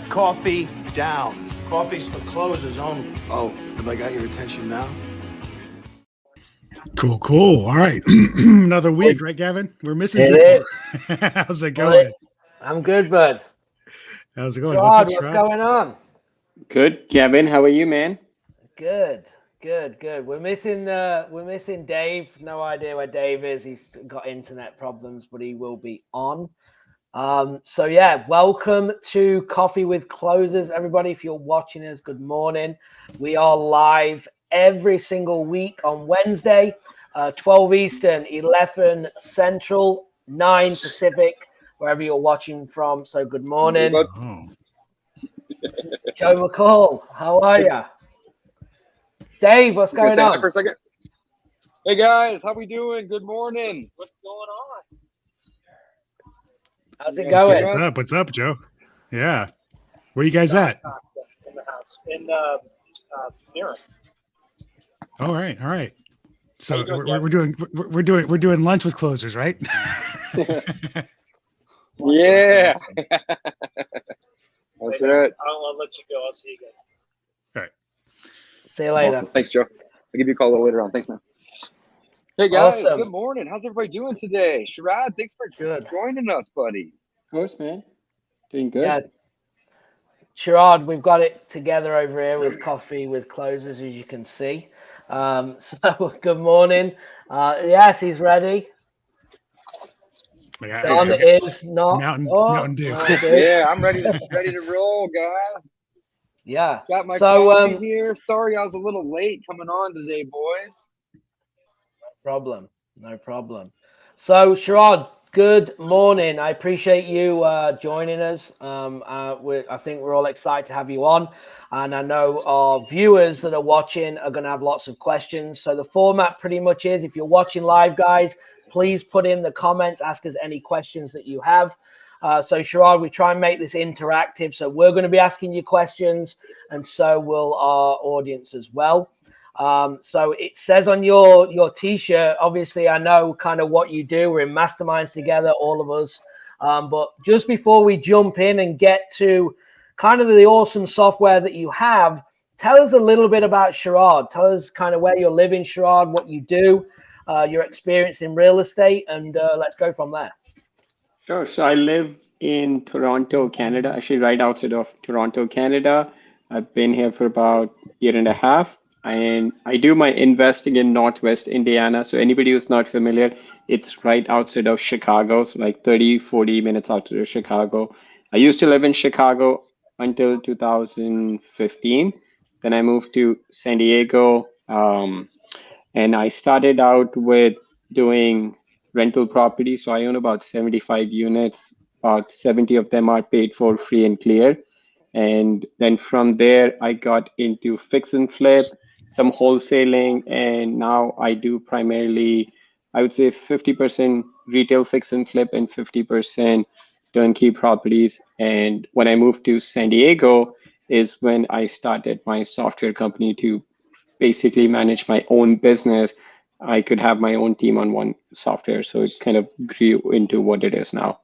coffee down. Coffee's for closers only. Oh, have I got your attention now? Cool. All right. Another week, right, Gavin? We're missing people. How's it going? I'm good, bud. How's it going? Gerard, What's what's going on? Good, Gavin. How are you, man? Good. We're missing Dave. No idea where Dave is. He's got internet problems, but he will be on. So yeah, welcome to Coffee with Closers, everybody. If you're watching us, good morning. We are live every single week on Wednesday, 12 Eastern, 11 Central, 9 Pacific, wherever you're watching from. So good morning. Joe McCall, how are you? Dave, what's going on? For a second. Hey guys, how we doing? Good morning. What's going on? How's it going? What's up, Joe? Yeah. Where you guys at? In the house. In Mirror. All right. So we're doing lunch with closers, right? Yeah. That's right. I'll let you go. I'll see you guys. All right. See you later. Awesome. Thanks, Joe. I'll give you a call a little later on. Thanks, man. Hey guys, Awesome. Good morning. How's everybody doing today? Sharad, thanks for joining us, buddy. Of course, man. Doing good. Yeah. Gerard, we've got it together over here with Coffee with Closers, as you can see. So good morning. Yes, he's ready. Don is not. Mountain Dew. Yeah, I'm ready to roll, guys. Yeah. Got my coffee here. Sorry I was a little late coming on today, boys. No problem. So, Sharad, good morning. I appreciate you joining us. I think we're all excited to have you on. And I know our viewers that are watching are going to have lots of questions. So the format pretty much is, if you're watching live, guys, please put in the comments, ask us any questions that you have. So, Sharad, we try and make this interactive. So we're going to be asking you questions, and so will our audience as well. So it says on your t-shirt, obviously I know kind of what you do. We're in masterminds together, all of us. But just before we jump in and get to kind of the awesome software that you have, tell us a little bit about Sharad. Tell us kind of where you're living, Sharad, what you do, your experience in real estate, and let's go from there. Sure. So I live in Toronto, Canada, actually right outside of Toronto, Canada. I've been here for about a year and a half. And I do my investing in Northwest Indiana. So anybody who's not familiar, it's right outside of Chicago. So like 30, 40 minutes outside of Chicago. I used to live in Chicago until 2015. Then I moved to San Diego. And I started out with doing rental property. So I own about 75 units. About 70 of them are paid for free and clear. And then from there, I got into fix and flip, some wholesaling, and now I do primarily, I would say 50% retail fix and flip and 50% turnkey properties. And when I moved to San Diego is when I started my software company to basically manage my own business. I could have my own team on one software. So it kind of grew into what it is now.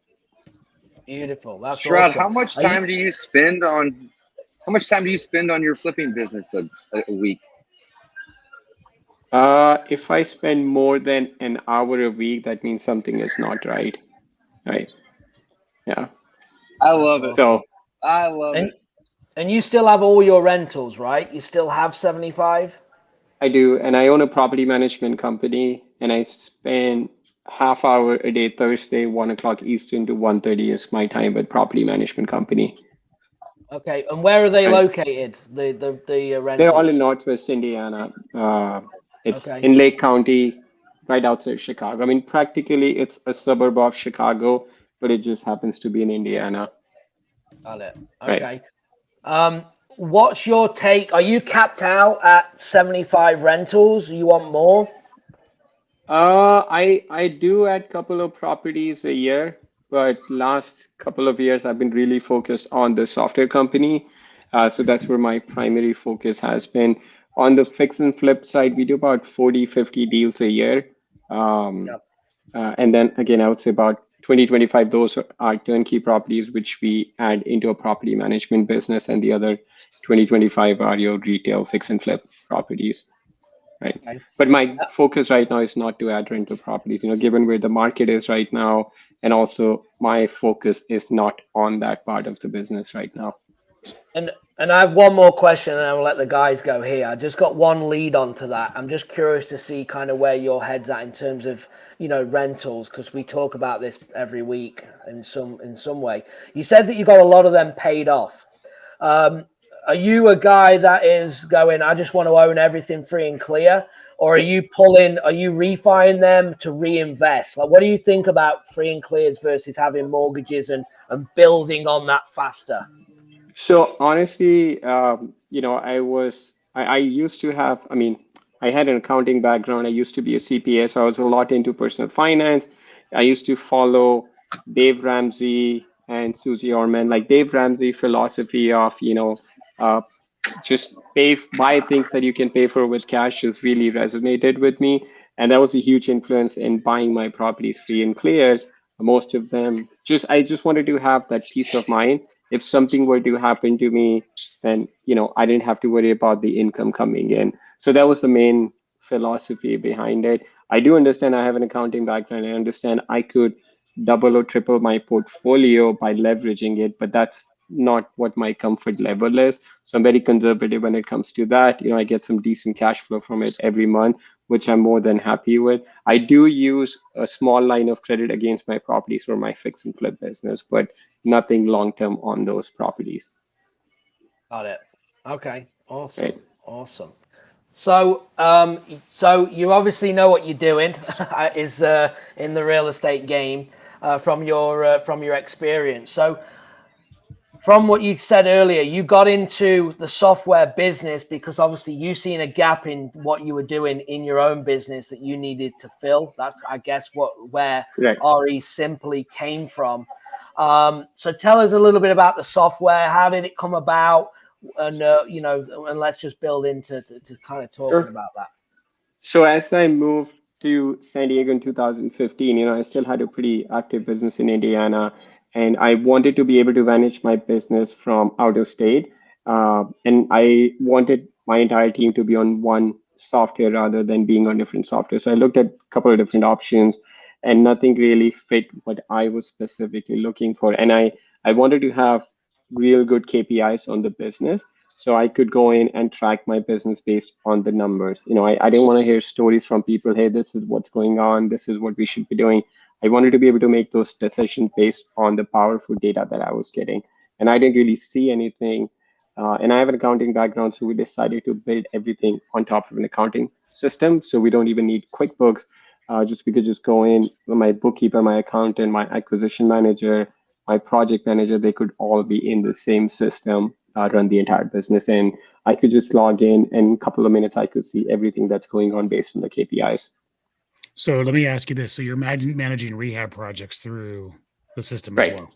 Beautiful. That's Sharad, awesome. how much time do you spend on your flipping business a week? If I spend more than an hour a week, that means something is not right. Right. Yeah. I love it. So I love it. And you still have all your rentals, right? You still have 75? I do. And I own a property management company, and I spend half hour a day, Thursday, 1 o'clock Eastern to 1:30 is my time with property management company. Okay. And where are they located? The rentals? They're all in Northwest Indiana. It's in Lake County, right outside Chicago. I mean, practically it's a suburb of Chicago, but it just happens to be in Indiana. Got it. Okay. Right. What's your take? Are you capped out at 75 rentals? You want more? I do add a couple of properties a year, but last couple of years I've been really focused on the software company. So that's where my primary focus has been. On the fix and flip side, we do about 40, 50 deals a year. And then again, I would say about 2025, those are turnkey properties, which we add into a property management business, and the other 2025 are your retail fix and flip properties, right? Okay. But my focus right now is not to add rental properties, given where the market is right now, and also my focus is not on that part of the business right now. And I have one more question, and I'll let the guys go here. I just got one lead onto that. I'm just curious to see kind of where your head's at in terms of, rentals, because we talk about this every week in some way. You said that you got a lot of them paid off. Are you a guy that is going, I just want to own everything free and clear? Or are you refining them to reinvest? Like, what do you think about free and clears versus having mortgages and building on that faster? So honestly, I used to have, I had an accounting background. I used to be a CPA, so I was a lot into personal finance. I used to follow Dave Ramsey and Susie Orman, like Dave Ramsey philosophy of, just buy things that you can pay for with cash just really resonated with me. And that was a huge influence in buying my properties free and clear. Most of them, I just wanted to have that peace of mind. If something were to happen to me, then, I didn't have to worry about the income coming in. So that was the main philosophy behind it. I do understand I have an accounting background. I understand I could double or triple my portfolio by leveraging it, but that's not what my comfort level is. So I'm very conservative when it comes to that. I get some decent cash flow from it every month, which I'm more than happy with. I do use a small line of credit against my properties for my fix and flip business, but nothing long term on those properties. Got it. Okay. Awesome. Right. Awesome. So, so you obviously know what you're doing is in the real estate game from your experience. So, from what you said earlier, you got into the software business because obviously you seen a gap in what you were doing in your own business that you needed to fill. That's, I guess, where Correct. RE Simply came from. So tell us a little bit about the software. How did it come about? And and let's just build into to kind of talking about that. So as I moved to San Diego in 2015, I still had a pretty active business in Indiana, and I wanted to be able to manage my business from out of state. And I wanted my entire team to be on one software rather than being on different software. So I looked at a couple of different options, and nothing really fit what I was specifically looking for. And I wanted to have real good KPIs on the business, so I could go in and track my business based on the numbers. I didn't want to hear stories from people, hey, this is what's going on, this is what we should be doing. I wanted to be able to make those decisions based on the powerful data that I was getting. And I didn't really see anything. And I have an accounting background, so we decided to build everything on top of an accounting system. So we don't even need QuickBooks. Just we could just go in, my bookkeeper, my accountant, my acquisition manager, my project manager, they could all be in the same system, run the entire business. And I could just log in a couple of minutes, I could see everything that's going on based on the KPIs. So let me ask you this. So you're managing rehab projects through the system Right. as well.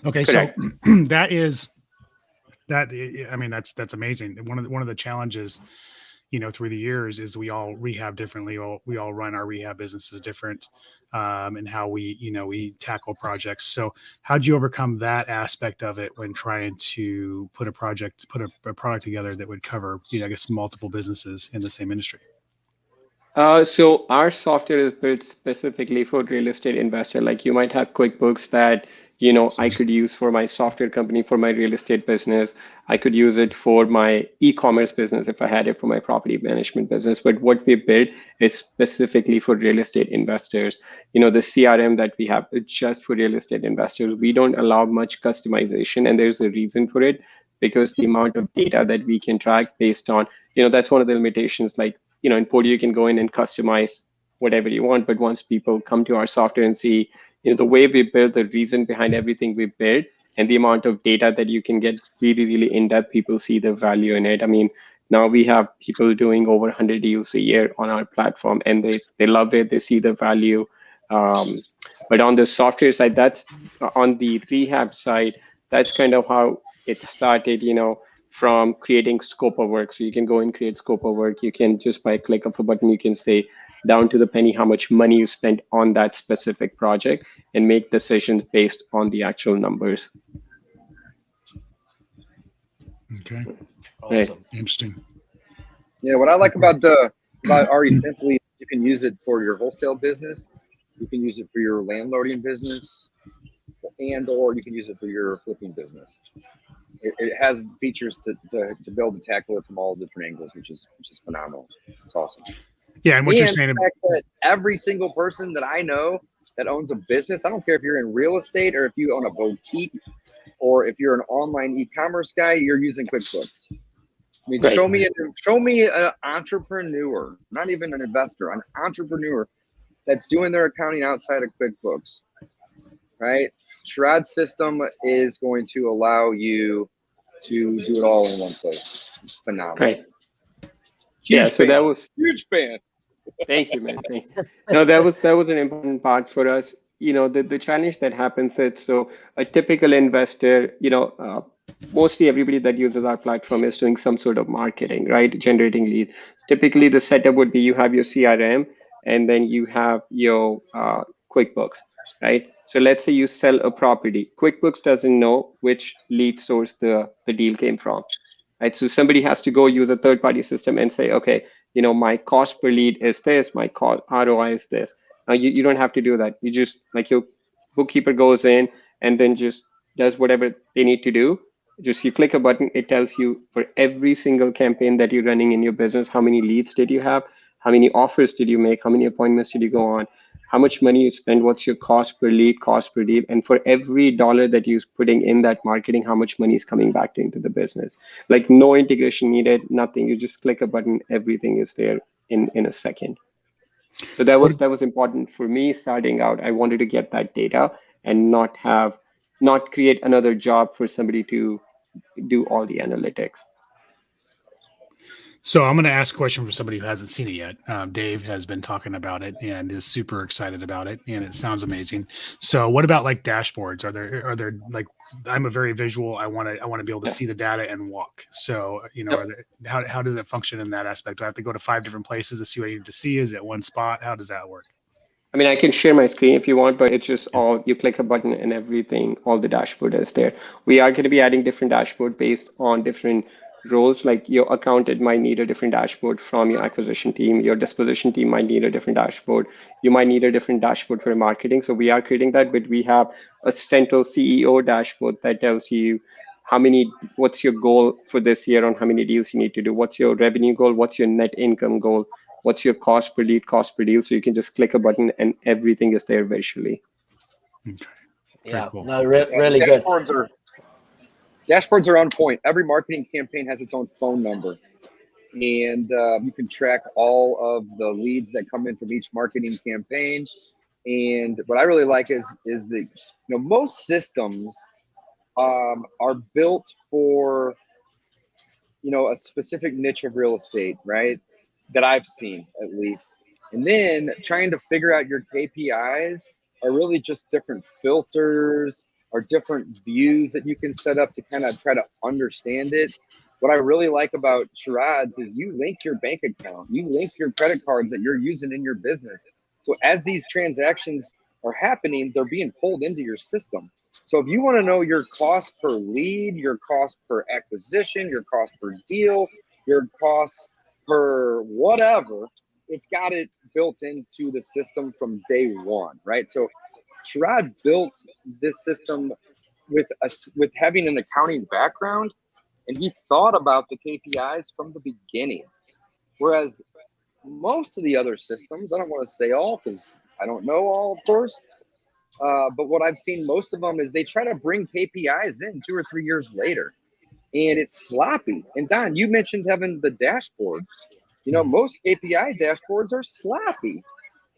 Okay. Correct. So that's amazing. One of the challenges, through the years is we all rehab differently. We all run our rehab businesses different, and how we tackle projects. So how'd you overcome that aspect of it when trying to put a product together that would cover, multiple businesses in the same industry? So our software is built specifically for real estate investor. Like you might have QuickBooks that, I could use for my software company, for my real estate business. I could use it for my e-commerce business if I had it for my property management business. But what we built is specifically for real estate investors. The CRM that we have is just for real estate investors. We don't allow much customization, and there's a reason for it, because the amount of data that we can track based on, that's one of the limitations. Like, in Podio, you can go in and customize whatever you want. But once people come to our software and see, the way we build, the reason behind everything we build, and the amount of data that you can get really, really in depth, people see the value in it. Now we have people doing over 100 deals a year on our platform, and they love it. They see the value. But on the software side, that's on the rehab side, that's kind of how it started, from creating scope of work. So you can go and create scope of work. You can just by a click of a button, you can say, down to the penny how much money you spent on that specific project and make decisions based on the actual numbers. Okay. Right. Awesome. Interesting. Yeah, what I like about RE Simply is you can use it for your wholesale business, you can use it for your landlording business, and or you can use it for your flipping business. It has features to be able to tackle it from all different angles, which is phenomenal. It's awesome. Yeah, and what you're And saying the fact that every single person that I know that owns a business, I don't care if you're in real estate or if you own a boutique or if you're an online e-commerce guy, you're using QuickBooks. I mean, Right. show me an entrepreneur, not even an investor, an entrepreneur that's doing their accounting outside of QuickBooks, right? Sherrod's system is going to allow you to do it all in one place. It's phenomenal. Right. Yeah, so that was Huge fan. Thank you, man. Thank you. No, that was an important part for us. You know, the challenge that happens is, so a typical investor, mostly everybody that uses our platform is doing some sort of marketing, right? Generating leads. Typically, the setup would be you have your CRM and then you have your QuickBooks, right? So let's say you sell a property. QuickBooks doesn't know which lead source the deal came from, right? So somebody has to go use a third-party system and say, okay, my cost per lead is this, my ROI is this. Now you don't have to do that. You just, like, your bookkeeper goes in and then just does whatever they need to do. Just you click a button, it tells you for every single campaign that you're running in your business, how many leads did you have, how many offers did you make, how many appointments did you go on, how much money you spend, what's your cost per lead, cost per deal, and for every dollar that you're putting in that marketing, how much money is coming back into the business. Like, no integration needed, nothing. You just click a button, everything is there in a second. So that was important for me starting out. I wanted to get that data and not create another job for somebody to do all the analytics. So I'm going to ask a question for somebody who hasn't seen it yet. Dave has been talking about it and is super excited about it, and it sounds amazing. So what about like dashboards? Are there like, I'm a very visual. I want to be able to see the data and walk. So how does it function in that aspect? Do I have to go to 5 different places to see what I need to see? Is it one spot? How does that work? I mean, I can share my screen if you want, but it's just all, you click a button and everything, all the dashboard is there. We are going to be adding different dashboard based on different roles. Like, your accountant might need a different dashboard from your acquisition team. Your disposition team might need a different dashboard. You might need a different dashboard for marketing. So we are creating that, but we have a central CEO dashboard that tells you what's your goal for this year on how many deals you need to do. What's your revenue goal? What's your net income goal? What's your cost per lead, cost per deal? So you can just click a button and everything is there visually. Okay. Yeah, cool. no, really good. Dashboards are on point. Every marketing campaign has its own phone number, and you can track all of the leads that come in from each marketing campaign. And what I really like is that most systems are built for a specific niche of real estate, right? That I've seen, at least. And then trying to figure out your KPIs are really just different filters or different views that you can set up to kind of try to understand it. What I really like about Sherrod's is you link your bank account, you link your credit cards that you're using in your business. So as these transactions are happening, they're being pulled into your system. So if you want to know your cost per lead, your cost per acquisition, your cost per deal, your cost per whatever, it's got it built into the system from day one, right? So Sherrod built this system with having an accounting background, and he thought about the KPIs from the beginning. Whereas most of the other systems, I don't want to say all because I don't know all, of course, but what I've seen most of them is they try to bring KPIs in 2 or 3 years later, and it's sloppy. And Don, you mentioned having the dashboard. Most KPI dashboards are sloppy,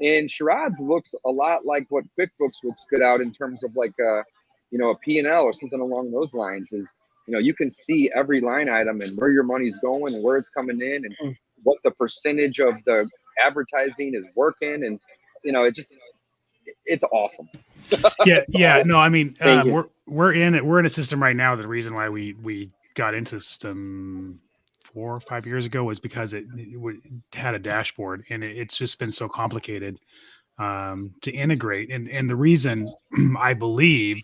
and Sherrod's looks a lot like what QuickBooks would spit out in terms of like a P&L or something along those lines. Is you can see every line item and where your money's going and where it's coming in and what the percentage of the advertising is working, and it's awesome. Yeah. No, I mean, Thank you. we're in a system right now. The reason why we got into the system 4 or 5 years ago was because it had a dashboard, and it's just been so complicated to integrate. And the reason I believe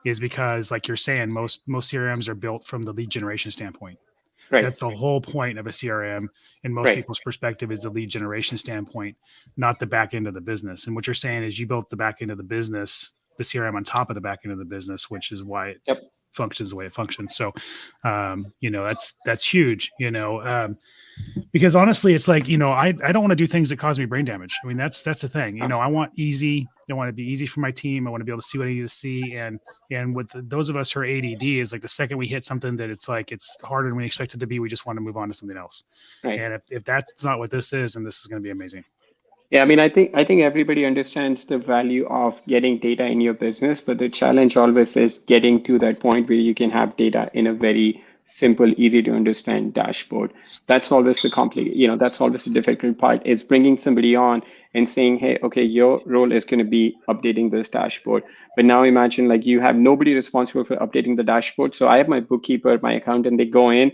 is because, like you're saying, most CRMs are built from the lead generation standpoint. Right. That's the whole point of a CRM in most people's perspective, is the lead generation standpoint, not the back end of the business. And what you're saying is you built the back end of the business, the CRM on top of the back end of the business, which is why it functions the way it functions. So, that's huge, because honestly, it's like, I don't want to do things that cause me brain damage. I mean, that's the thing, I want easy. I want to be easy for my team. I want to be able to see what I need to see. And with those of us who are ADD, is like the second we hit something that it's like, it's harder than we expect it to be, we just want to move on to something else. Right. And if that's not what this is, then this is going to be amazing. Yeah, I mean, I think everybody understands the value of getting data in your business, but the challenge always is getting to that point where you can have data in a very simple, easy to understand dashboard. That's always the complicated, that's always the difficult part. It's bringing somebody on and saying, hey, okay, your role is going to be updating this dashboard. But now imagine like you have nobody responsible for updating the dashboard. So I have my bookkeeper, my accountant, they go in.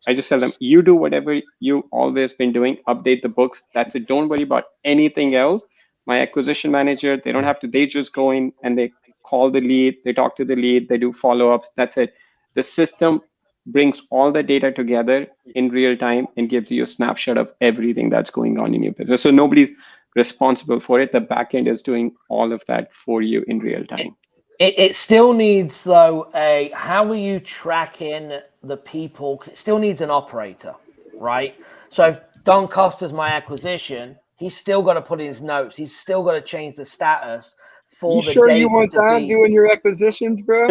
I just tell them, you do whatever you always been doing, update the books. That's it. Don't worry about anything else. My acquisition manager, they don't have to, they just go in and they call the lead, they talk to the lead, they do follow-ups. That's it. The system brings all the data together in real time and gives you a snapshot of everything that's going on in your business. So nobody's responsible for it. The backend is doing all of that for you in real time. It still needs, though, how are you tracking the people? Because it still needs an operator, right? So if Don Costa's my acquisition, he's still got to put in his notes. He's still got to change the status for the sure data you want Don doing your acquisitions, bro?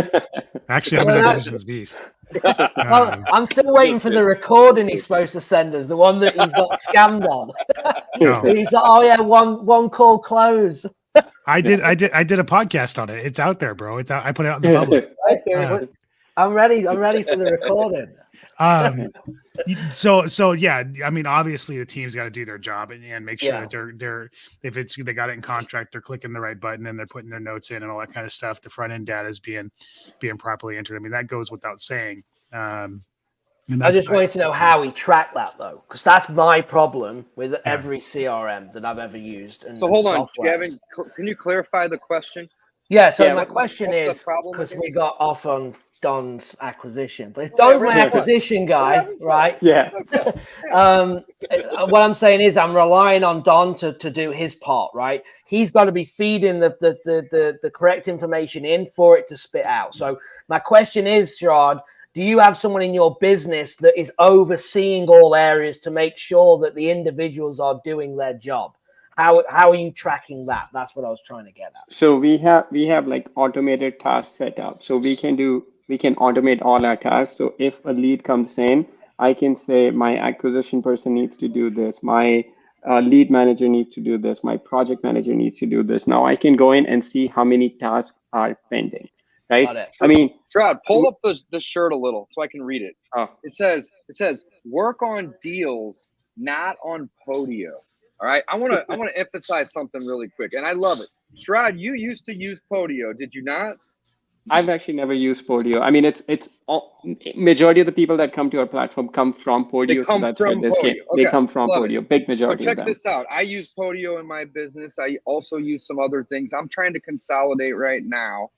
Actually, I'm an acquisitions beast. Well, I'm still waiting for the recording he's supposed to send us, the one that he's got scammed on. He's like, oh yeah, one call close. I did a podcast on it. It's out there, bro. It's out. I put it out in the public. I'm ready for the recording. So yeah, I mean, obviously the team's got to do their job and make sure that they're if they got it in contract, they're clicking the right button and they're putting their notes in and all that kind of stuff. The front end data is being properly entered. I mean, that goes without saying. I just wanted to know how we track that, though, because that's my problem with every CRM that I've ever used. So hold on, Gavin, can you clarify the question? Yeah, so my question is, because we got off on Don's acquisition, but if Don's my acquisition guy, right? Yeah. What I'm saying is I'm relying on Don to do his part, right? He's got to be feeding the correct information in for it to spit out. So my question is, Sherrod, do you have someone in your business that is overseeing all areas to make sure that the individuals are doing their job? How are you tracking that? That's what I was trying to get at. So we have like automated tasks set up. So we can automate all our tasks. So if a lead comes in, I can say my acquisition person needs to do this. My lead manager needs to do this. My project manager needs to do this. Now I can go in and see how many tasks are pending. Right. I mean, Sherrod, pull up the shirt a little so I can read it. Oh. It says work on deals, not on Podio. All right. I want to emphasize something really quick, and I love it. Sherrod, you used to use Podio, did you not? I've actually never used Podio. I mean, it's all, majority of the people that come to our platform come from Podio. So that's where this came. Okay. They come from Podio. Big majority. Well, check this out. I use Podio in my business. I also use some other things. I'm trying to consolidate right now.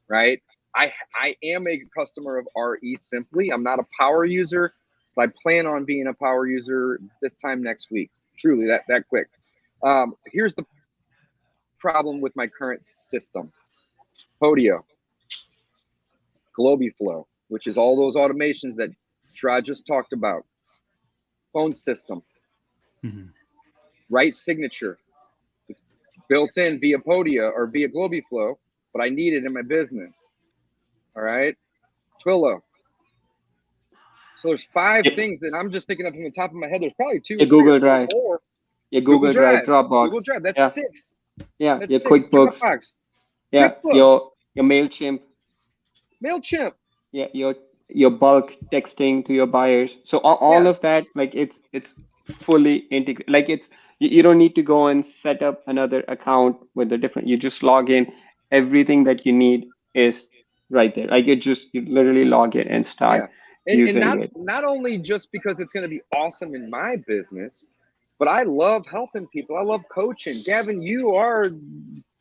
Right. I am a customer of RE Simply. I'm not a power user, but I plan on being a power user this time next week. Truly, that quick. Here's the problem with my current system. Podio, Globiflow, which is all those automations that Sherrod just talked about. Phone system, right signature. It's built in via Podio or via Globiflow, but I need it in my business. All right, Twilio. So there's 5 things that I'm just thinking of from the top of my head. There's probably 2 or 3 Google or Drive. 4. Google Drive, Dropbox. Google Drive. That's 6. Yeah, that's your 6. QuickBooks. Dropbox. Yeah, QuickBooks. your MailChimp. MailChimp. Yeah, your bulk texting to your buyers. So all of that, like it's fully integrated. Like you don't need to go and set up another account with a different. You just log in. Everything that you need is right there. Like you literally log in and start. And using not it. not only just because it's going to be awesome in my business, but I love helping people. I love coaching. Gavin, you are,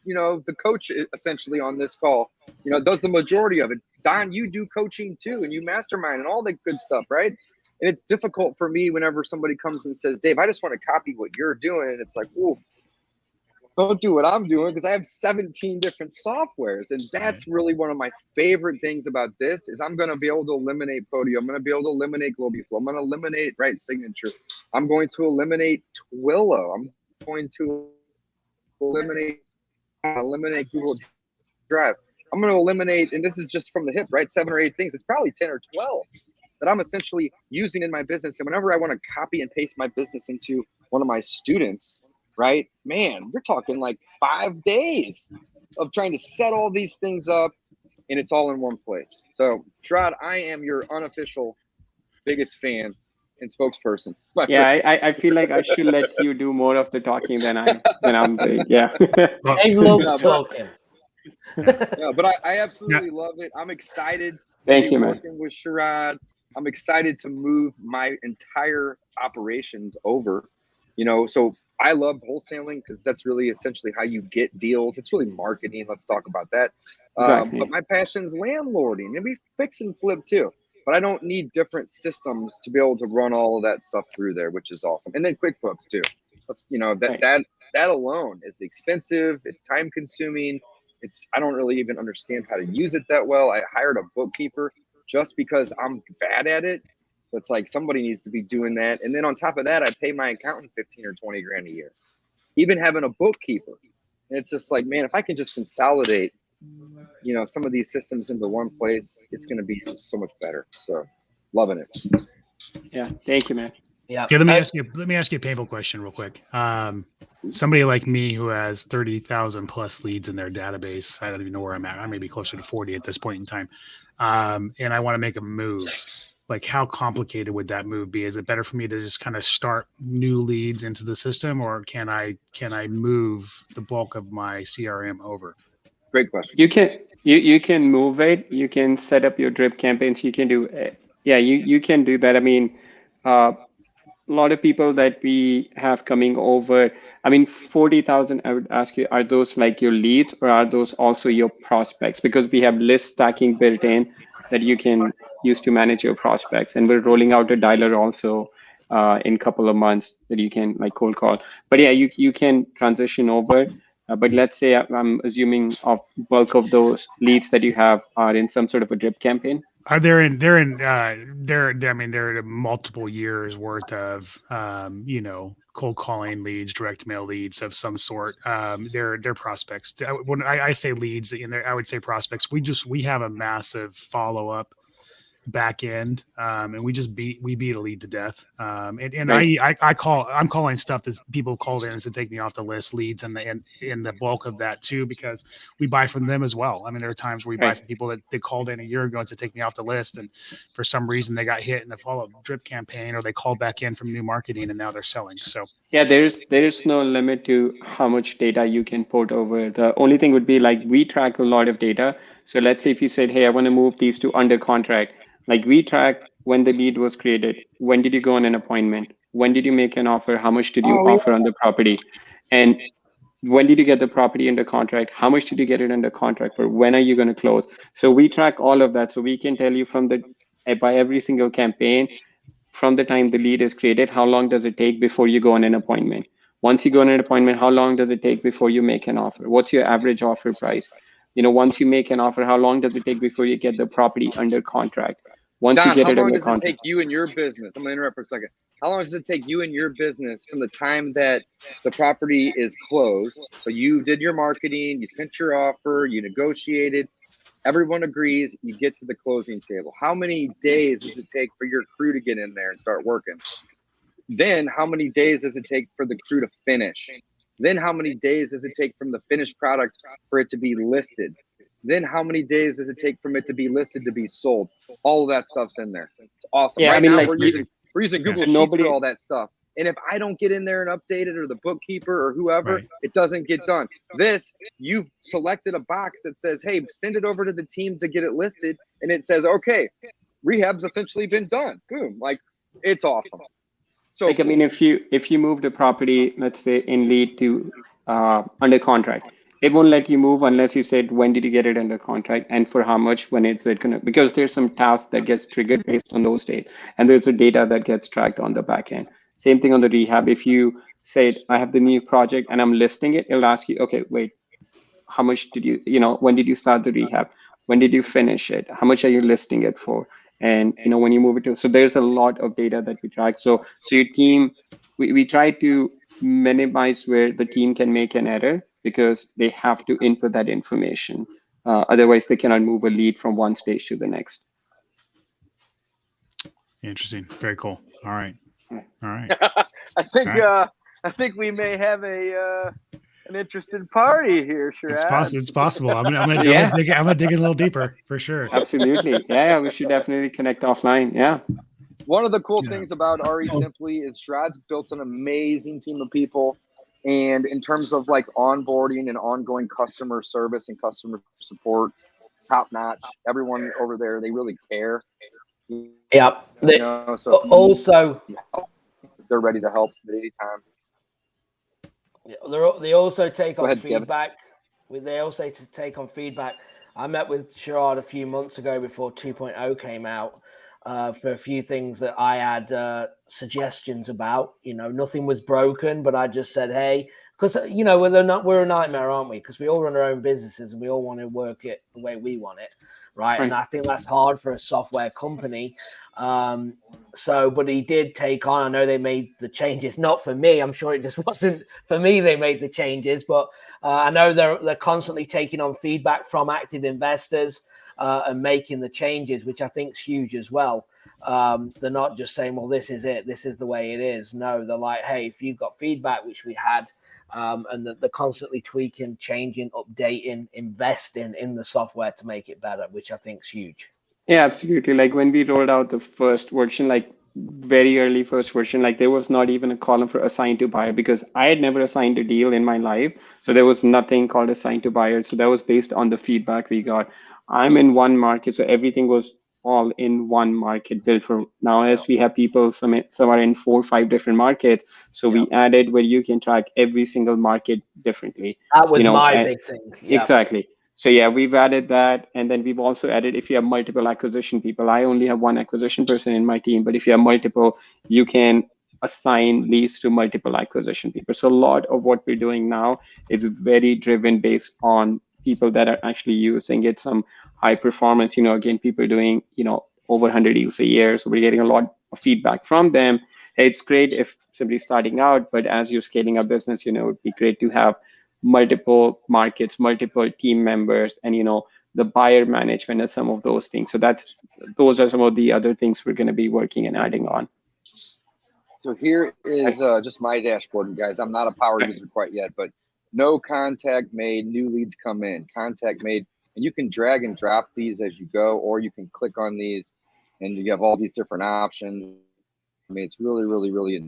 the coach essentially on this call. Does the majority of it. Don, you do coaching too, and you mastermind and all that good stuff, right? And it's difficult for me whenever somebody comes and says, Dave, I just want to copy what you're doing. And it's like, oof, don't do what I'm doing, because I have 17 different softwares. And that's really one of my favorite things about this is I'm going to be able to eliminate Podio. I'm going to be able to eliminate GlobalFlow. I'm going to eliminate Right Signature. I'm going to eliminate Twilio. I'm going to eliminate Google Drive. I'm going to eliminate, and this is just from the hip, right? 7 or 8 things. It's probably 10 or 12 that I'm essentially using in my business. And whenever I want to copy and paste my business into one of my students, right, man, we're talking like 5 days of trying to set all these things up, and it's all in one place. So Sherrod, I am your unofficial biggest fan and spokesperson. Yeah, I feel like I should let you do more of the talking than I'm doing. Yeah. Dave loves talking. Yeah, but I absolutely love it. I'm excited to Thank be you, man. working with Sherrod. I'm excited to move my entire operations over. So I love wholesaling because that's really essentially how you get deals. It's really marketing. Let's talk about that. Exactly. But my passion's landlording, and we fix and flip too. But I don't need different systems to be able to run all of that stuff through there, which is awesome. And then QuickBooks too. That alone is expensive. It's time consuming. I don't really even understand how to use it that well. I hired a bookkeeper just because I'm bad at it. So it's like somebody needs to be doing that. And then on top of that, I pay my accountant 15 or 20 grand a year, even having a bookkeeper. And it's just like, man, if I can just consolidate, some of these systems into one place, it's going to be just so much better. So loving it. Yeah. Thank you, man. Yeah. Okay, let me ask you a painful question real quick. Somebody like me who has 30,000 plus leads in their database, I don't even know where I'm at. I may be closer to 40 at this point in time. And I want to make a move. Like, how complicated would that move be? Is it better for me to just kind of start new leads into the system, or can I move the bulk of my CRM over? Great question. You can move it. You can set up your drip campaigns. You can do, you can do that. I mean, a lot of people that we have coming over, 40,000, I would ask you, are those like your leads, or are those also your prospects? Because we have list stacking built in that you can use to manage your prospects. And we're rolling out a dialer also in a couple of months that you can like cold call. But yeah, you can transition over. But let's say I'm assuming of bulk of those leads that you have are in some sort of a drip campaign. Are they're multiple years worth of cold calling leads, direct mail leads of some sort. They're prospects. When I say leads, I would say prospects. We have a massive follow up back end, and we beat a lead to death. Right. I'm calling stuff that people called in to take me off the list, leads, and the bulk of that too, because we buy from them as well. There are times where we buy from people that they called in a year ago to take me off the list, and for some reason they got hit in the follow-up drip campaign, or they called back in from new marketing and now they're selling. So yeah, there is no limit to how much data you can port over. The only thing would be like we track a lot of data. So let's say if you said, hey, I want to move these to under contract. Like we track when the lead was created, when did you go on an appointment, when did you make an offer, how much did you offer on the property, and when did you get the property under contract, how much did you get it under contract for, when are you going to close? So we track all of that. So we can tell you by every single campaign, from the time the lead is created, how long does it take before you go on an appointment? Once you go on an appointment, how long does it take before you make an offer? What's your average offer price? Once you make an offer, how long does it take before you get the property under contract? Once Don, you get how it long under does contract, it take you and your business? I'm going to interrupt for a second. How long does it take you and your business from the time that the property is closed? So you did your marketing, you sent your offer, you negotiated, everyone agrees, you get to the closing table. How many days does it take for your crew to get in there and start working? Then how many days does it take for the crew to finish? Then how many days does it take from the finished product for it to be listed? Then how many days does it take from it to be listed to be sold? All of that stuff's in there. It's awesome. Yeah, right now like we're using Google Sheets for all that stuff. And if I don't get in there and update it, or the bookkeeper or whoever, it doesn't get done. You've selected a box that says, hey, send it over to the team to get it listed. And it says, okay, rehab's essentially been done. Boom, like it's awesome. So like, I mean, if you move the property, let's say in lead to under contract, it won't let you move unless you said when did you get it under contract and for how much, when it's it gonna, because there's some task that gets triggered based on those dates, and there's a data that gets tracked on the back end. Same thing on the rehab. If you said I have the new project and I'm listing it, it'll ask you, okay, wait, how much did you know, when did you start the rehab? When did you finish it? How much are you listing it for? And, you know, when you move it to, so there's a lot of data that we track. So your team, we try to minimize where the team can make an error because they have to input that information. Otherwise, they cannot move a lead from one stage to the next. Interesting. Very cool. All right. All right. I think we may have an interested party here, Sharad. It's possible. I'm gonna dig a little deeper for sure. Absolutely. Yeah, we should definitely connect offline. Yeah. One of the cool things about RE Simply is Sharad's built an amazing team of people. And in terms of like onboarding and ongoing customer service and customer support, top notch. Everyone over there, they really care. Yeah. You know, so Also, they're ready to help at any time. they also take on ahead, feedback. They also take on feedback. I met with Sharad a few months ago before 2.0 came out for a few things that I had suggestions about. You know, nothing was broken, but I just said, hey, because, you know, we're a nightmare, aren't we? Because we all run our own businesses and we all want to work it the way we want it. Right. And I think that's hard for a software company. But he did take on, I know they made the changes, not for me. I'm sure it just wasn't for me. They made the changes, but I know they're constantly taking on feedback from active investors and making the changes, which I think is huge as well. They're not just saying, well, this is it. This is the way it is. No, they're like, hey, if you've got feedback, which we had, and they're constantly tweaking, changing, updating, investing in the software to make it better, which I think is huge. Yeah, absolutely. Like when we rolled out the first version, like very early first version, like there was not even a column for assigned to buyer because I had never assigned a deal in my life. So there was nothing called assigned to buyer. So that was based on the feedback we got. I'm in one market, so everything was all in one market built for now. As we have people, some are in 4 or 5 different markets. So we added where you can track every single market differently. That was my big thing. Yeah. Exactly. So yeah, we've added that. And then we've also added, if you have multiple acquisition people, I only have one acquisition person in my team, but if you have multiple, you can assign leads to multiple acquisition people. So a lot of what we're doing now is very driven based on people that are actually using it, some high performance, you know, again, people doing, you know, over 100 deals a year. So we're getting a lot of feedback from them. It's great if somebody's starting out, but as you're scaling a business, you know, it would be great to have multiple markets, multiple team members, and, you know, the buyer management and some of those things. So those are some of the other things we're going to be working and adding on. So here is just my dashboard, guys. I'm not a power user quite yet, but no contact made, new leads come in, contact made, and you can drag and drop these as you go, or you can click on these and you have all these different options. I mean, it's really, really, really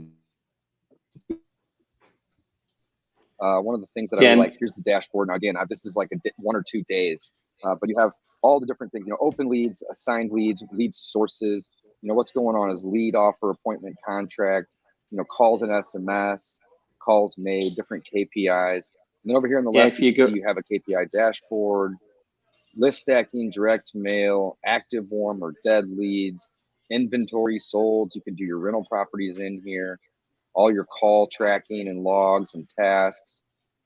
one of the things that I really like. Here's the dashboard. Now, again, this is like 1 or 2 days, but you have all the different things, you know, open leads, assigned leads, lead sources, you know, what's going on is lead offer, appointment, contract, you know, calls and SMS, calls made, different KPIs. And then over here on the left, you can see you have a KPI dashboard, list stacking, direct mail, active, warm, or dead leads, inventory sold. You can do your rental properties in here, all your call tracking and logs and tasks,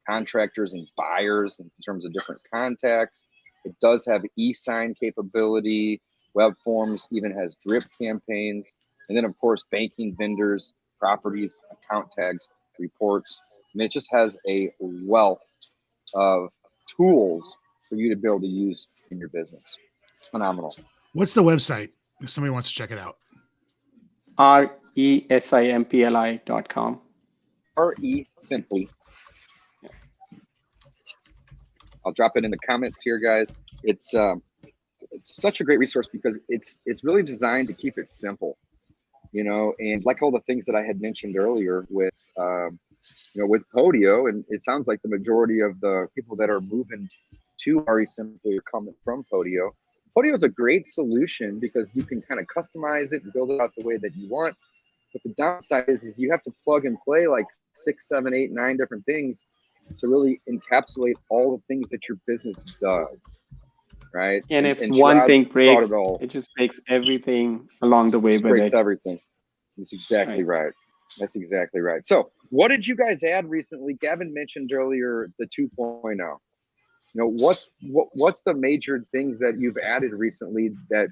contractors and buyers in terms of different contacts. It does have e-sign capability, web forms, even has drip campaigns, and then of course banking, vendors, properties, account tags, reports. I mean, it just has a wealth of tools for you to be able to use in your business. It's phenomenal. What's the website if somebody wants to check it out? RESIMPLI.com. RE Simply. I'll drop it in the comments here, guys. It's such a great resource because it's really designed to keep it simple, you know, and like all the things that I had mentioned earlier with you know, with Podio, and it sounds like the majority of the people that are moving to RE Simply are coming from Podio. Podio is a great solution because you can kind of customize it and build it out the way that you want. But the downside is you have to plug and play like 6, 7, 8, 9 different things to really encapsulate all the things that your business does, right? And if and one Sherrod's thing brought breaks, it all. it just makes everything along the way Just with breaks it. everything. That's exactly right. That's exactly right. So what did you guys add recently? Gavin mentioned earlier the 2.0. You know, what's the major things that you've added recently that,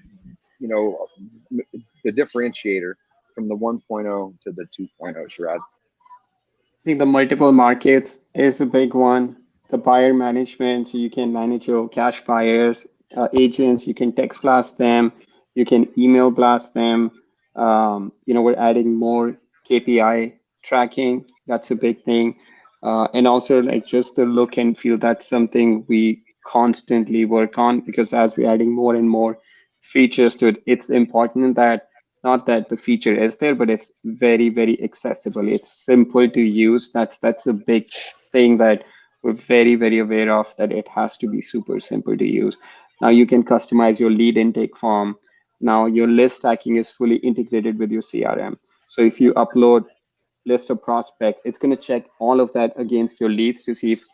you know, the differentiator from the 1.0 to the 2.0, Sherrod? I think the multiple markets is a big one. The buyer management, so you can manage your cash buyers, agents, you can text blast them, you can email blast them. You know, we're adding more KPI tracking. That's a big thing. And also like just the look and feel, that's something we constantly work on because as we're adding more and more features to it, it's important that not that the feature is there, but it's very, very accessible. It's simple to use. That's a big thing that we're very, very aware of, that it has to be super simple to use. Now you can customize your lead intake form. Now your list stacking is fully integrated with your CRM. So if you upload list of prospects, it's going to check all of that against your leads to see if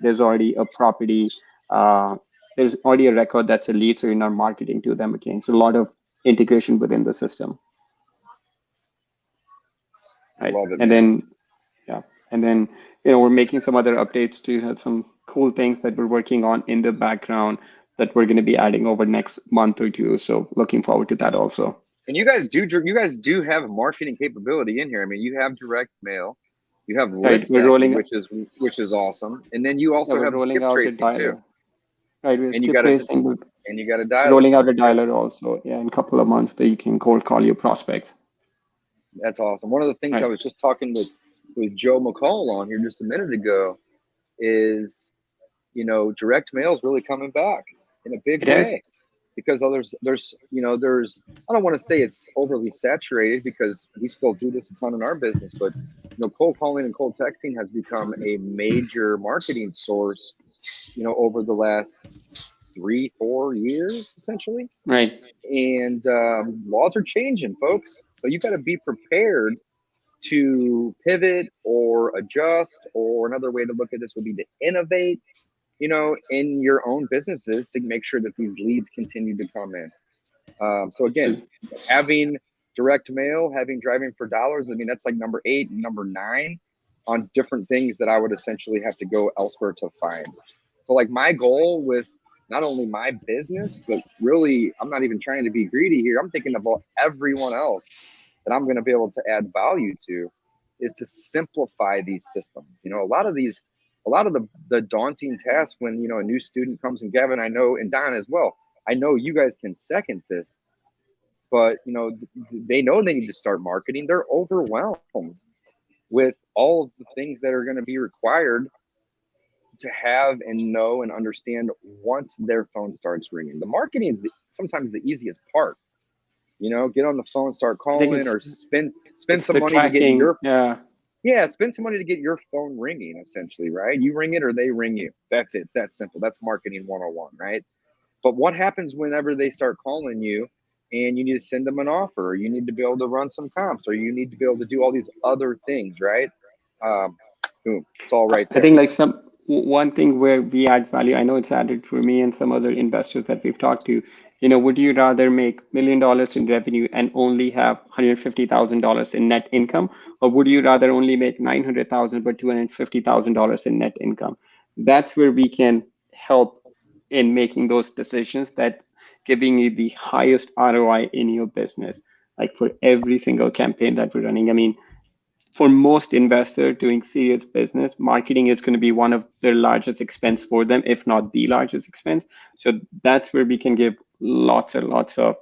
there's already a property, there's already a record that's a lead, so you're not marketing to them again. So a lot of integration within the system. Right. Love it, And man. then, yeah. And then, you know, we're making some other updates to have some cool things that we're working on in the background that we're going to be adding over next month or two. So looking forward to that also. And you guys do have a marketing capability in here. I mean, you have direct mail, you have Right. list We're stacking, rolling, which is awesome, and then you yeah, also we're have the rolling skip out a tracing too. dialer. Right. We're And you skip got a tracing, but dialer. rolling out a dialer also. Yeah. In a couple of months that you can cold call your prospects. That's awesome. One of the things I Right. was just talking with Joe McCall on here just a minute ago is, you know, direct mail is really coming back in a big It is. way because there's I don't want to say it's overly saturated because we still do this a ton in our business, but you know, cold calling and cold texting has become a major marketing source, you know, over the last 3-4 years essentially. Right. And laws are changing, folks, so you got to be prepared to pivot or adjust, or another way to look at this would be to innovate, you know, in your own businesses to make sure that these leads continue to come in. So again, So, having direct mail, having driving for dollars, I mean, that's like number 8 and number 9 on different things that I would essentially have to go elsewhere to find. So like my goal with not only my business, but really, I'm not even trying to be greedy here. I'm thinking about everyone else that I'm going to be able to add value to, is to simplify these systems. You know, a lot of the daunting tasks when, you know, a new student comes, and Gavin, I know, and Don as well, I know you guys can second this, but you know, they know they need to start marketing. They're overwhelmed with all of the things that are going to be required to have and know and understand once their phone starts ringing. The marketing is sometimes the easiest part. You know, get on the phone, start I think calling, or spend it's some the money to get tracking. your Yeah. spend some money to get your phone ringing, essentially, right? You ring it or they ring you. That's it. That's simple. That's marketing 101, right? But what happens whenever they start calling you and you need to send them an offer, or you need to be able to run some comps, or you need to be able to do all these other things, right? Boom, it's all right I there. think like one thing where we add value, I know it's added for me and some other investors that we've talked to, you know, would you rather make $1 million in revenue and only have $150,000 in net income, or would you rather only make 900,000 but $250,000 in net income? That's where we can help in making those decisions, that giving you the highest ROI in your business, like for every single campaign that we're running. I mean, for most investors doing serious business, marketing is going to be one of their largest expense for them, if not the largest expense. So that's where we can give lots and lots of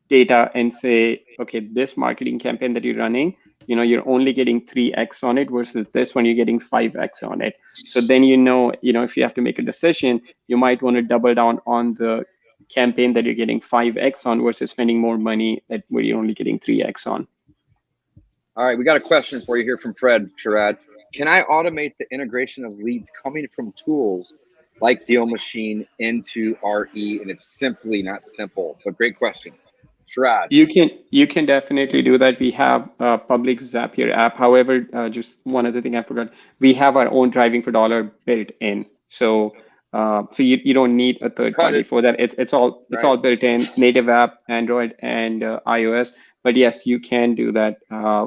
data and say, okay, this marketing campaign that you're running, you know, you're only getting 3x on it versus this one, you're getting 5x on it. So then, you know, if you have to make a decision, you might want to double down on the campaign that you're getting 5x on versus spending more money that where you're only getting 3x on. All right, we got a question for you here from Fred, Sherrod. Can I automate the integration of leads coming from tools like Deal Machine into RE, and it's simply not simple. But great question, Sharad. You can definitely do that. We have a public Zapier app. However, just one other thing I forgot. We have our own driving for dollar built in. So so you don't need a third Cut party it. for that. It's all Right. built in, native app, Android and iOS. But yes, you can do that.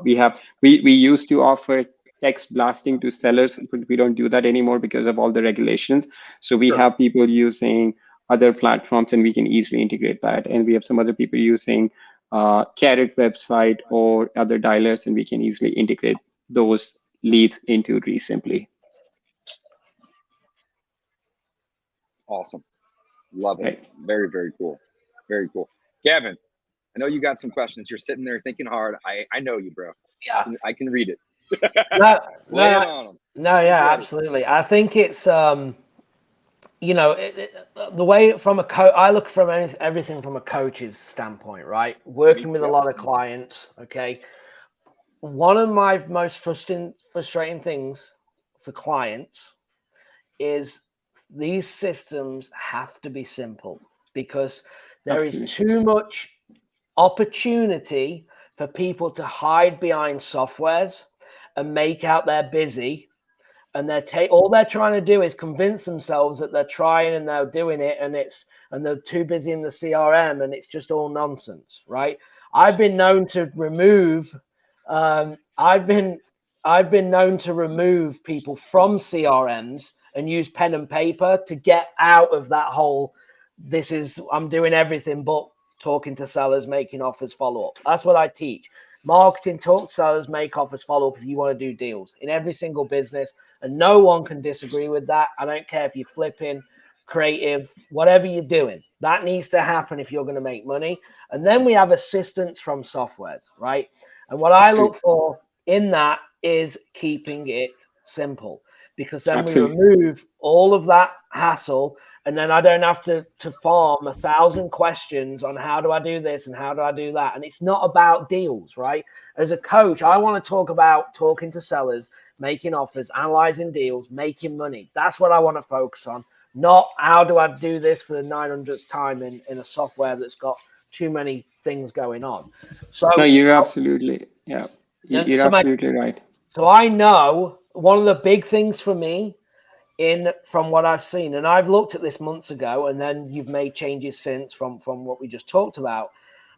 We used to offer text blasting to sellers, but we don't do that anymore because of all the regulations. So we Sure. have people using other platforms, and we can easily integrate that. And we have some other people using Carrot website or other dialers, and we can easily integrate those leads into Resimply. Awesome. Love it. Right. Very, very cool. Very cool. Gavin, I know you got some questions. You're sitting there thinking hard. I know you, bro. Yeah. I can read it. No, Lay it no, on them. no, yeah, absolutely. I think it's you know, the way from a coach, I look from everything from a coach's standpoint, right? Working with a lot of clients, okay. One of my most frustrating things for clients is these systems have to be simple because there is Absolutely. too much opportunity for people to hide behind softwares and make out they're busy, and all they're trying to do is convince themselves that they're trying and they're doing it, and they're too busy in the CRM, and it's just all nonsense, right? I've been known to remove I've been known to remove people from CRMs and use pen and paper to get out of that whole I'm doing everything but talking to sellers, making offers, follow up. That's what I teach. Marketing, talk to sellers, make offers, follow up if you want to do deals in every single business. And no one can disagree with that. I don't care if you're flipping, creative, whatever you're doing. That needs to happen if you're going to make money. And then we have assistance from softwares, right? And what I look for in that is keeping it simple, because then we remove all of that hassle, and then I don't have to farm 1,000 questions on how do I do this and how do I do that. And it's not about deals, right? As a coach, I want to talk about talking to sellers, making offers, analyzing deals, making money. That's what I want to focus on, not how do I do this for the 900th time in a software that's got too many things going on. So No, you're absolutely, yeah, you're absolutely right. So I know one of the big things for me from what I've seen, and I've looked at this months ago, and then you've made changes since from what we just talked about.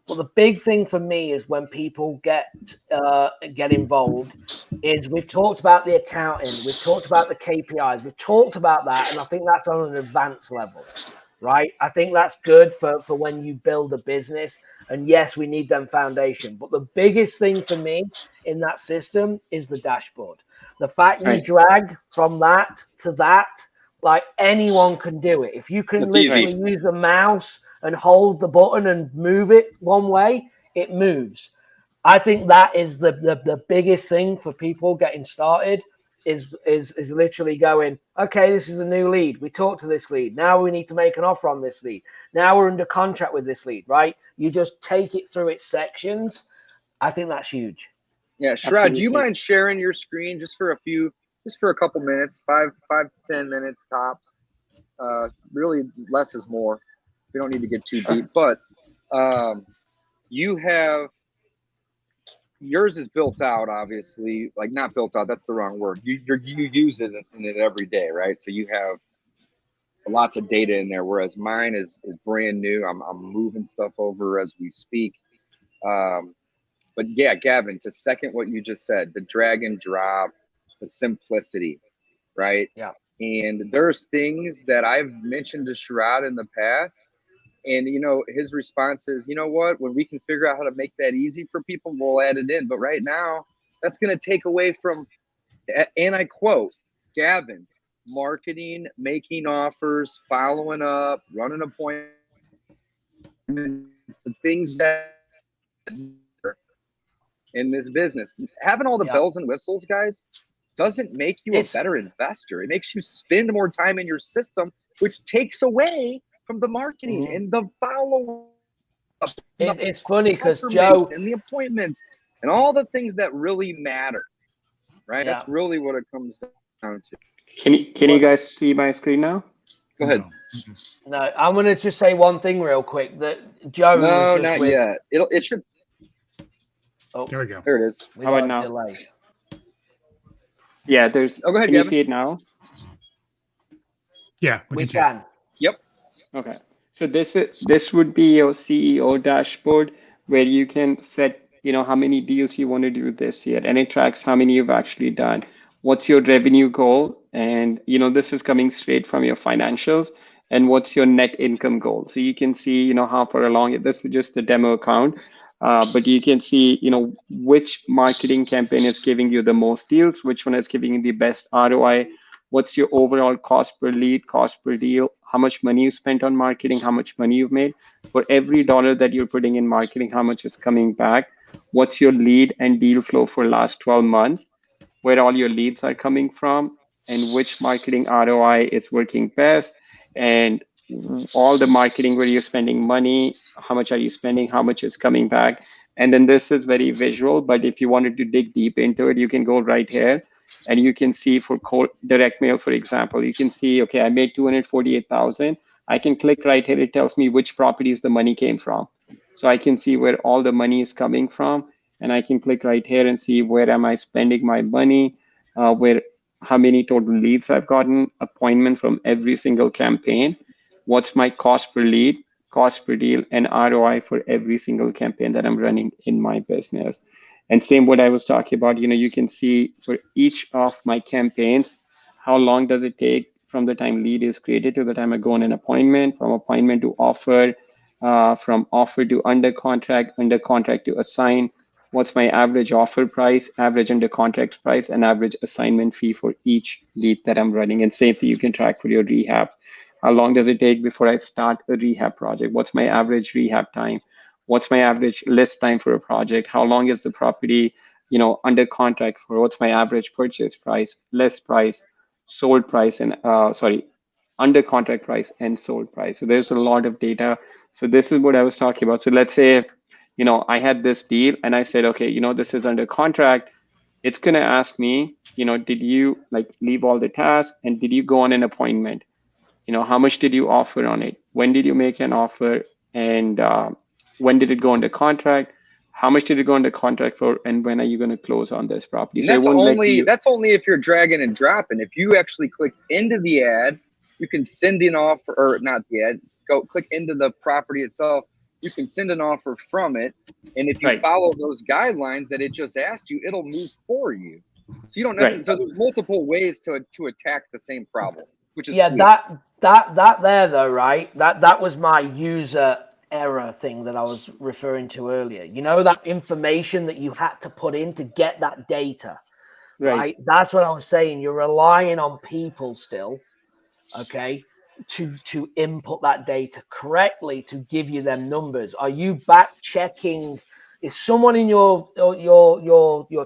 But the big thing for me is when people get involved is we've talked about the accounting, we've talked about the KPIs, we've talked about that, and I think that's on an advanced level, right? I think that's good for when you build a business. And yes, we need them foundation. But the biggest thing for me in that system is the dashboard. The fact you drag from that to that, like anyone can do it. If you can literally use the mouse and hold the button and move it one way, it moves. I think that is the biggest thing for people getting started is literally going, okay, this is a new lead. We talked to this lead. Now we need to make an offer on this lead. Now we're under contract with this lead, right? You just take it through its sections. I think that's huge. Yeah, Sharad, do you mind sharing your screen just for a couple minutes, 5 to 10 minutes tops? Really, less is more. We don't need to get too deep, but you have yours is built out, obviously. Like, not built out, that's the wrong word. You use it in it every day, right? So you have lots of data in there, whereas mine is brand new. I'm moving stuff over as we speak. But yeah, Gavin, to second what you just said, the drag and drop, the simplicity, right? Yeah. And there's things that I've mentioned to Sharad in the past, and his response is, you know what? When we can figure out how to make that easy for people, we'll add it in. But right now, that's going to take away from, and I quote, Gavin, marketing, making offers, following up, running appointments, the things that in this business. Having all the bells and whistles, guys, doesn't make you a better investor. It makes you spend more time in your system, which takes away from the marketing and the follow-up. It's funny because Joe and the appointments and all the things that really matter, right? Yeah. That's really what it comes down to. Can you guys see my screen now? Go ahead. No, I'm going to just say one thing real quick. That Joe No, was just not with. yet. It should. Oh, There we go. There it is. we How got about a now? delay. Yeah, there's. Oh, go ahead, Can you Gavin. see it now? Yeah, We can see it. can. Yep. Okay. So this would be your CEO dashboard where you can set, how many deals you want to do this year, and it tracks how many you've actually done. What's your revenue goal? And this is coming straight from your financials. And what's your net income goal? So you can see, how far along. This is just the demo account, but you can see, which marketing campaign is giving you the most deals, which one is giving you the best ROI. What's your overall cost per lead, cost per deal, how much money you spent on marketing, how much money you've made. For every dollar that you're putting in marketing, how much is coming back. What's your lead and deal flow for last 12 months, where all your leads are coming from, and which marketing ROI is working best, and all the marketing where you're spending money, how much are you spending, how much is coming back. And then this is very visual, but if you wanted to dig deep into it, you can go right here and you can see for direct mail, for example, you can see, okay, I made 248,000. I can click right here. It tells me which properties the money came from. So I can see where all the money is coming from, and I can click right here and see where am I spending my money, where how many total leads I've gotten, appointment from every single campaign, what's my cost per lead, cost per deal, and ROI for every single campaign that I'm running in my business. And same what I was talking about, you can see for each of my campaigns, how long does it take from the time lead is created to the time I go on an appointment, from appointment to offer, from offer to under contract to assign. What's my average offer price, average under contract price, and average assignment fee for each lead that I'm running. And same thing you can track for your rehab. How long does it take before I start a rehab project? What's my average rehab time? What's my average list time for a project? How long is the property, under contract for? What's my average purchase price, list price, sold price, and under contract price and sold price. So there's a lot of data. So this is what I was talking about. So let's say, I had this deal and I said, okay, this is under contract. It's going to ask me, did you leave all the tasks and did you go on an appointment? How much did you offer on it? When did you make an offer? And when did it go under contract? How much did it go under contract for? And when are you going to close on this property? And So it won't let you. that's only if you're dragging and dropping. If you actually click into the ad, you can send an offer, or not the ad, go click into the property itself. You can send an offer from it. And if you follow those guidelines that it just asked you, it'll move for you. So you don't necessarily, so there's multiple ways to attack the same problem, which is sweet. that there though, right? That was my user error thing that I was referring to earlier. That information that you had to put in to get that data, right? That's what I was saying. You're relying on people still, okay, to input that data correctly to give you them numbers. Are you back checking? Is someone in your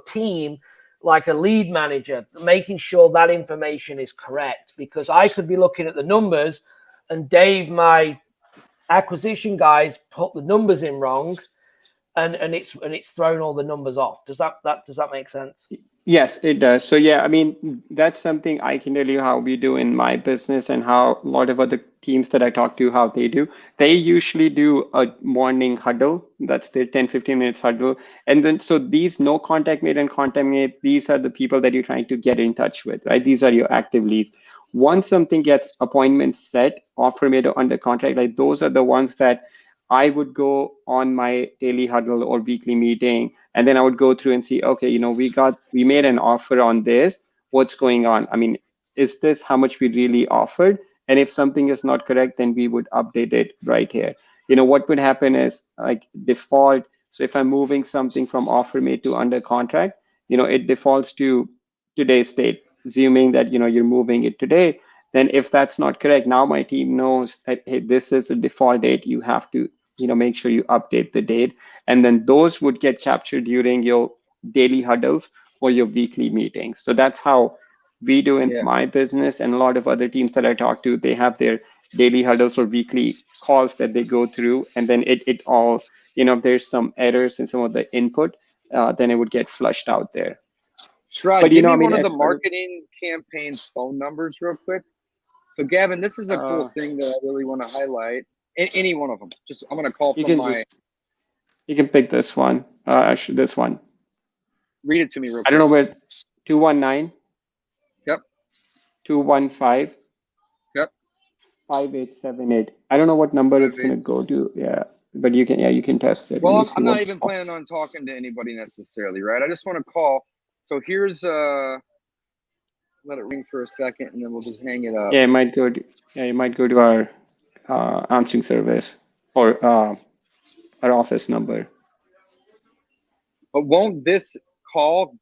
team, like a lead manager, making sure that information is correct? Because I could be looking at the numbers and Dave, my acquisition guys, put the numbers in wrong, and it's thrown all the numbers off. Does that make sense? Yes, it does. So yeah, I mean, that's something I can tell you how we do in my business and how a lot of other teams that I talk to, how they do. They usually do a morning huddle. That's their 10, 15 minutes huddle. And then, so these no contact made and contact made, these are the people that you're trying to get in touch with, right? These are your active leads. Once something gets appointments set, offer made or under contract, like those are the ones that I would go on my daily huddle or weekly meeting, and then I would go through and see, okay, we made an offer on this. What's going on? I mean, is this how much we really offered? And if something is not correct, then we would update it right here. What would happen is like default. So if I'm moving something from offer made to under contract, it defaults to today's date, assuming that, you're moving it today. Then if that's not correct, now my team knows that, hey, this is a default date. You have to, make sure you update the date. And then those would get captured during your daily huddles or your weekly meetings. So that's how we do in my business. And a lot of other teams that I talk to, they have their daily huddles or weekly calls that they go through. And then it all, if there's some errors in some of the input, then it would get flushed out there. Sherrod, give me one of the marketing campaign phone numbers real quick. So Gavin, this is a cool Uh, thing that I really want to highlight. Any one of them. Just I'm gonna call you from can my. just you can pick this one. Actually, this one. Read it to me real I don't know quick. where 219 Yep. 215 Yep. 5878. I don't know what number it's gonna go to. Yeah, but you can test it and Well, you I'm, see I'm not what. even planning on talking to anybody necessarily, right? I just want to call. So here's let it ring for a second, and then we'll just hang it up. Yeah, it might go to our answering service or our office number. But won't this call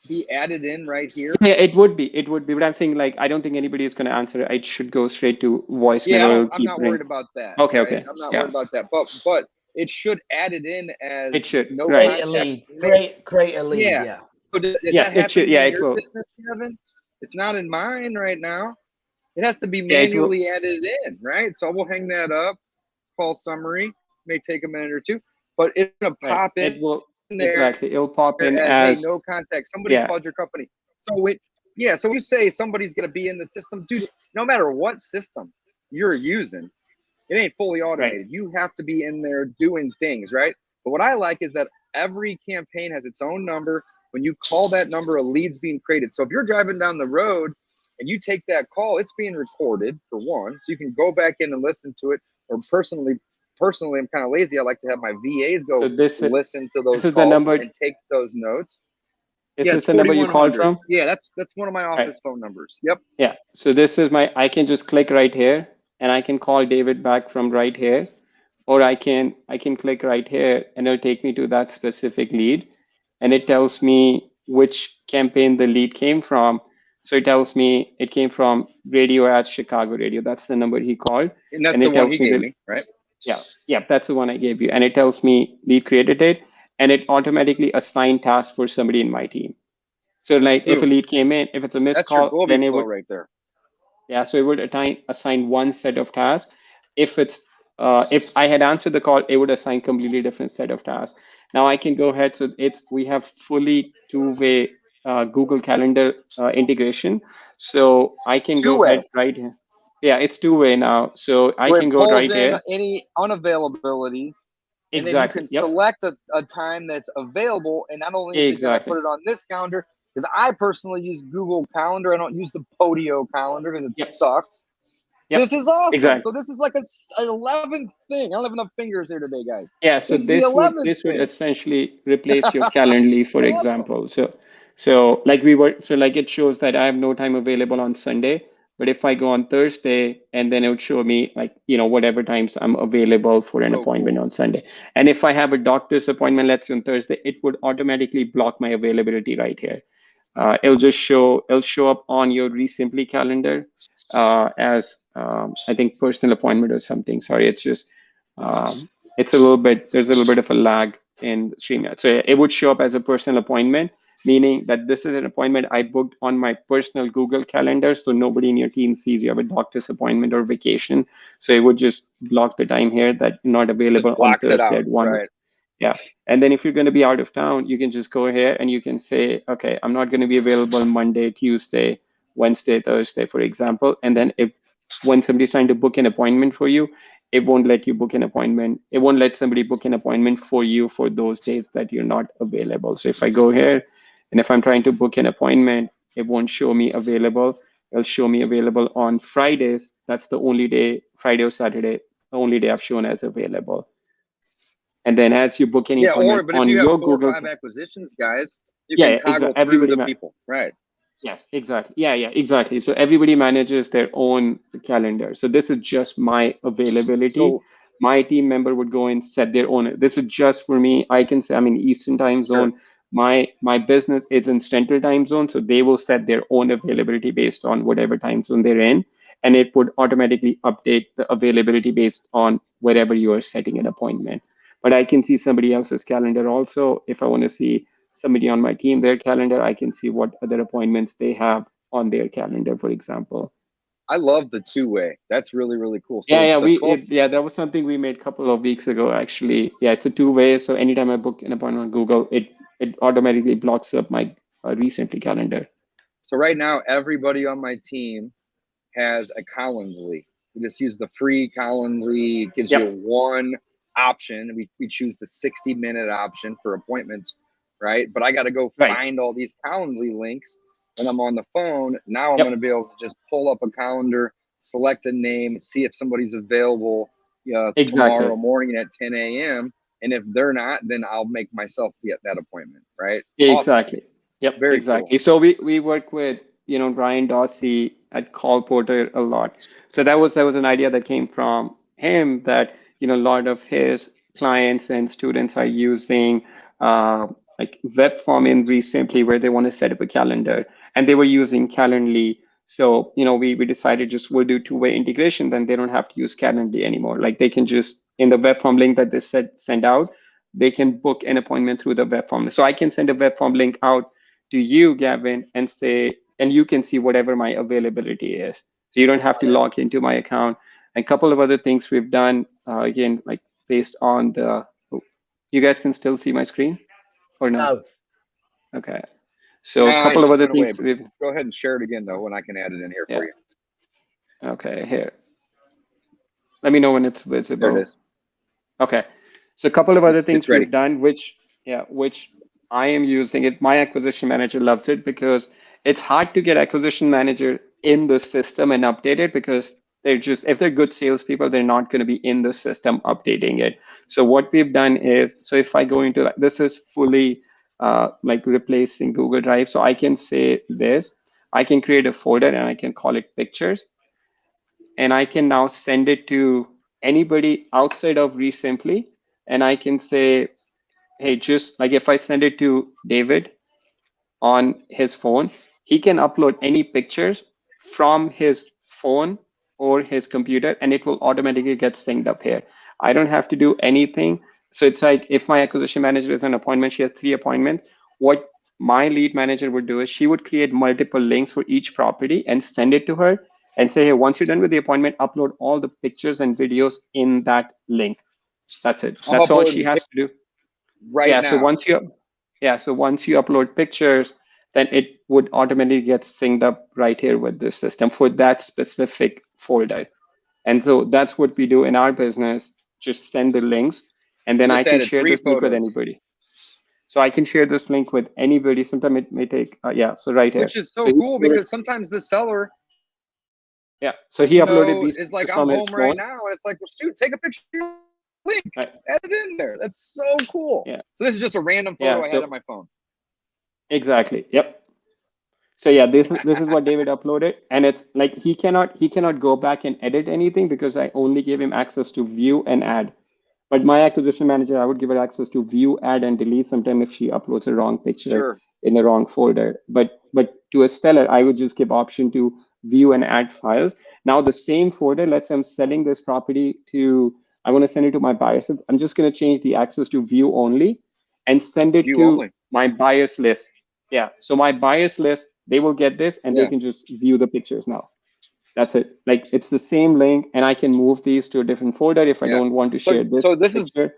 be added in right here? Yeah, it would be. It would be. But I'm saying like I don't think anybody is going to answer it. It should go straight to voicemail Yeah, or it'll I'm keep not ring. worried about that. Okay, Right? okay. I'm not Yeah, worried about that. But it should add it in it as should. no Right. Create a contact. Yes. lead. Create a lead. Yeah. Yeah. So is Yes, that it should. happening Yeah, in it your will. business, Kevin? It's not in mine right now. It has to be Yeah, it will. manually added in, right? So we'll hang that up. Call summary may take a minute or two, but it's gonna Right. pop in It will. there Exactly. It'll pop in as hey, as no contact. Somebody yeah. called your company. So yeah. So you say somebody's gonna be in the system, dude. No matter what system you're using, it ain't fully Right. automated. You have to be in there doing things, right? But what I like is that every campaign has its own number. When you call that number, a lead's being created. So if you're driving down the road and you take that call, it's being recorded for one, so you can go back in and listen to it. Or personally, I'm kind of lazy. I like to have my VAs So go listen to this those is the calls number. and take those notes. Is Yeah, this it's the number you called 4100. from? Yeah, that's one of my Right. office phone numbers. Yep. Yeah. So this is I can just click right here and I can call David back from right here, or I can click right here and it'll take me to that specific lead, and it tells me which campaign the lead came from. So it tells me it came from radio at Chicago radio. That's the number he called, And that's and the it one he tells me gave me, right? yeah, that's the one I gave you, and it tells me lead created it, and it automatically assigned tasks for somebody in my team. So like if a Ooh, lead came in, if it's a missed that's your call, Globee then it flow would right there. yeah, so it would assign one set of tasks. If I had answered the call, it would assign completely different set of tasks. Now I can go ahead. So we have fully two-way Google Calendar integration. So I can go Two-way. ahead right here. Yeah, it's two-way now. So I So can it go pulls right in here. any unavailabilities, and then you Exactly. can Yep. select a time that's available. And not only is it going to Exactly. put it on this calendar, because I personally use Google Calendar. I don't use the Podio calendar because it Yep. sucks. Yep. This is awesome. Exactly. So this is like an 11th thing. I don't have enough fingers here today, guys. Yeah, so This is the 11th this would thing. essentially replace your Calendly, for Awesome. example. Like it shows that I have no time available on Sunday, but if I go on Thursday, and then it would show me like, whatever times I'm available for an So appointment cool. on Sunday. And if I have a doctor's appointment, let's say on Thursday, it would automatically block my availability right here. It'll show up on your Recently calendar as I think personal appointment or something. Sorry, it's there's a little bit of a lag in StreamYard. So it would show up as a personal appointment, meaning that this is an appointment I booked on my personal Google Calendar, so nobody in your team sees you have a doctor's appointment or vacation. So it would just block the time here that you're not available Just on blocks it Thursday out, at 1. right? Yeah. And then if you're going to be out of town, you can just go here and you can say, okay, I'm not going to be available Monday, Tuesday, Wednesday, Thursday, for example. And then when somebody's trying to book an appointment for you, it won't let you book an appointment. It won't let somebody book an appointment for you for those days that you're not available. So if I go here and if I'm trying to book an appointment, it won't show me available. It'll show me available on Fridays. That's the only day, Friday or Saturday, the only day I've shown as available. And then as you book any Yeah, appointment but if on you have your 4 or Google, 5 acquisitions, guys, you yeah, can yeah, toggle through everybody, the people, right? yes, exactly. Yeah, yeah, exactly. So everybody manages their own calendar. So this is just my availability. So My team member would go and set their own. This is just for me. I can say I'm in Eastern time sure. zone. My business is in Central time zone, so they will set their own availability based on whatever time zone they're in, and it would automatically update the availability based on wherever you are setting an appointment. But I can see somebody else's calendar also. If I want to see somebody on my team, their calendar, I can see what other appointments they have on their calendar, for example. I love the two-way. That's really, really cool. Yeah, So yeah, the 12th, that was something we made a couple of weeks ago, actually. Yeah, it's a two-way. So anytime I book an appointment on Google, it automatically blocks up my Recently calendar. so right now, everybody on my team has a Calendly. You just use the free Calendly. It gives Yep. you one option. We choose the 60-minute option for appointments, right? But I got to go Right. find all these Calendly links when I'm on the phone. Now I'm Yep. going to be able to just pull up a calendar, select a name, see if somebody's available Exactly. tomorrow morning at 10 a.m. And if they're not, then I'll make myself get that appointment, right? Exactly. Awesome. Yep. Very Exactly. cool. So we work with, you know, Brian Dorsey at Call Porter a lot. So that was an idea that came from him, that, you know, a lot of his clients and students are using like web form in recently, where they want to set up a calendar, and they were using Calendly. So, you know, we decided just we'll do two-way integration, then they don't have to use Calendly anymore. Like they can just, in the web form link that they send out, they can book an appointment through the web form. So I can send a web form link out to you, Gavin, and say, and you can see whatever my availability is. So you don't have to log into my account. And a couple of other things we've done, again, like based on the, you guys can still see my screen or no? No. Okay. So a Nah, it couple of just other went away, things but we've, go ahead and share it again, though, when I can add it in here for you. okay, here. Let me know when it's There it visible. is. Okay. So a couple of other It's things ready. we've done, which I am using it. My acquisition manager loves it because it's hard to get acquisition manager in the system and update it, because they're just, if they're good salespeople, they're not going to be in the system updating it. So what we've done is, so if I go into, this is fully like replacing Google Drive. So I can say this, I can create a folder and I can call it pictures. And I can now send it to anybody outside of Recently. And I can say, hey, just like if I send it to David on his phone, he can upload any pictures from his phone or his computer, and it will automatically get synced up here. I don't have to do anything. So it's like if my acquisition manager is an appointment, she has 3 appointments. What my lead manager would do is she would create multiple links for each property and send it to her and say, hey, once you're done with the appointment, upload all the pictures and videos in that link. That's it. I'm That's all she uploading has to do. right So now. once you upload pictures, then it would automatically get synced up right here with the system for that specific folder. And so that's what we do in our business. Just send the links, and then You I just can added share 3 this link with photos, anybody. So I can share this link with anybody. Sometimes it may take, so right here. which is So so cool because sometimes the seller, so he uploaded these is like, pictures I'm from his home right phone. now. And it's like, well, shoot, take a picture of your link, Right. add it in there. That's so cool. Yeah. So this is just a random photo I So had on my phone. exactly. Yep. So yeah, this is what David uploaded, and it's like he cannot go back and edit anything because I only gave him access to view and add. But my acquisition manager, I would give her access to view, add, and delete sometime if she uploads a wrong picture Sure. in the wrong folder. But to a seller, I would just give option to view and add files. Now the same folder, let's say I'm selling this property to, I want to send it to my buyers. I'm just going to change the access to view only and send it View to only. my buyers list. Yeah. So my buyers list, they will get this and they can just view the pictures now. That's it. Like it's the same link, and I can move these to a different folder if I don't want to share this So this picture.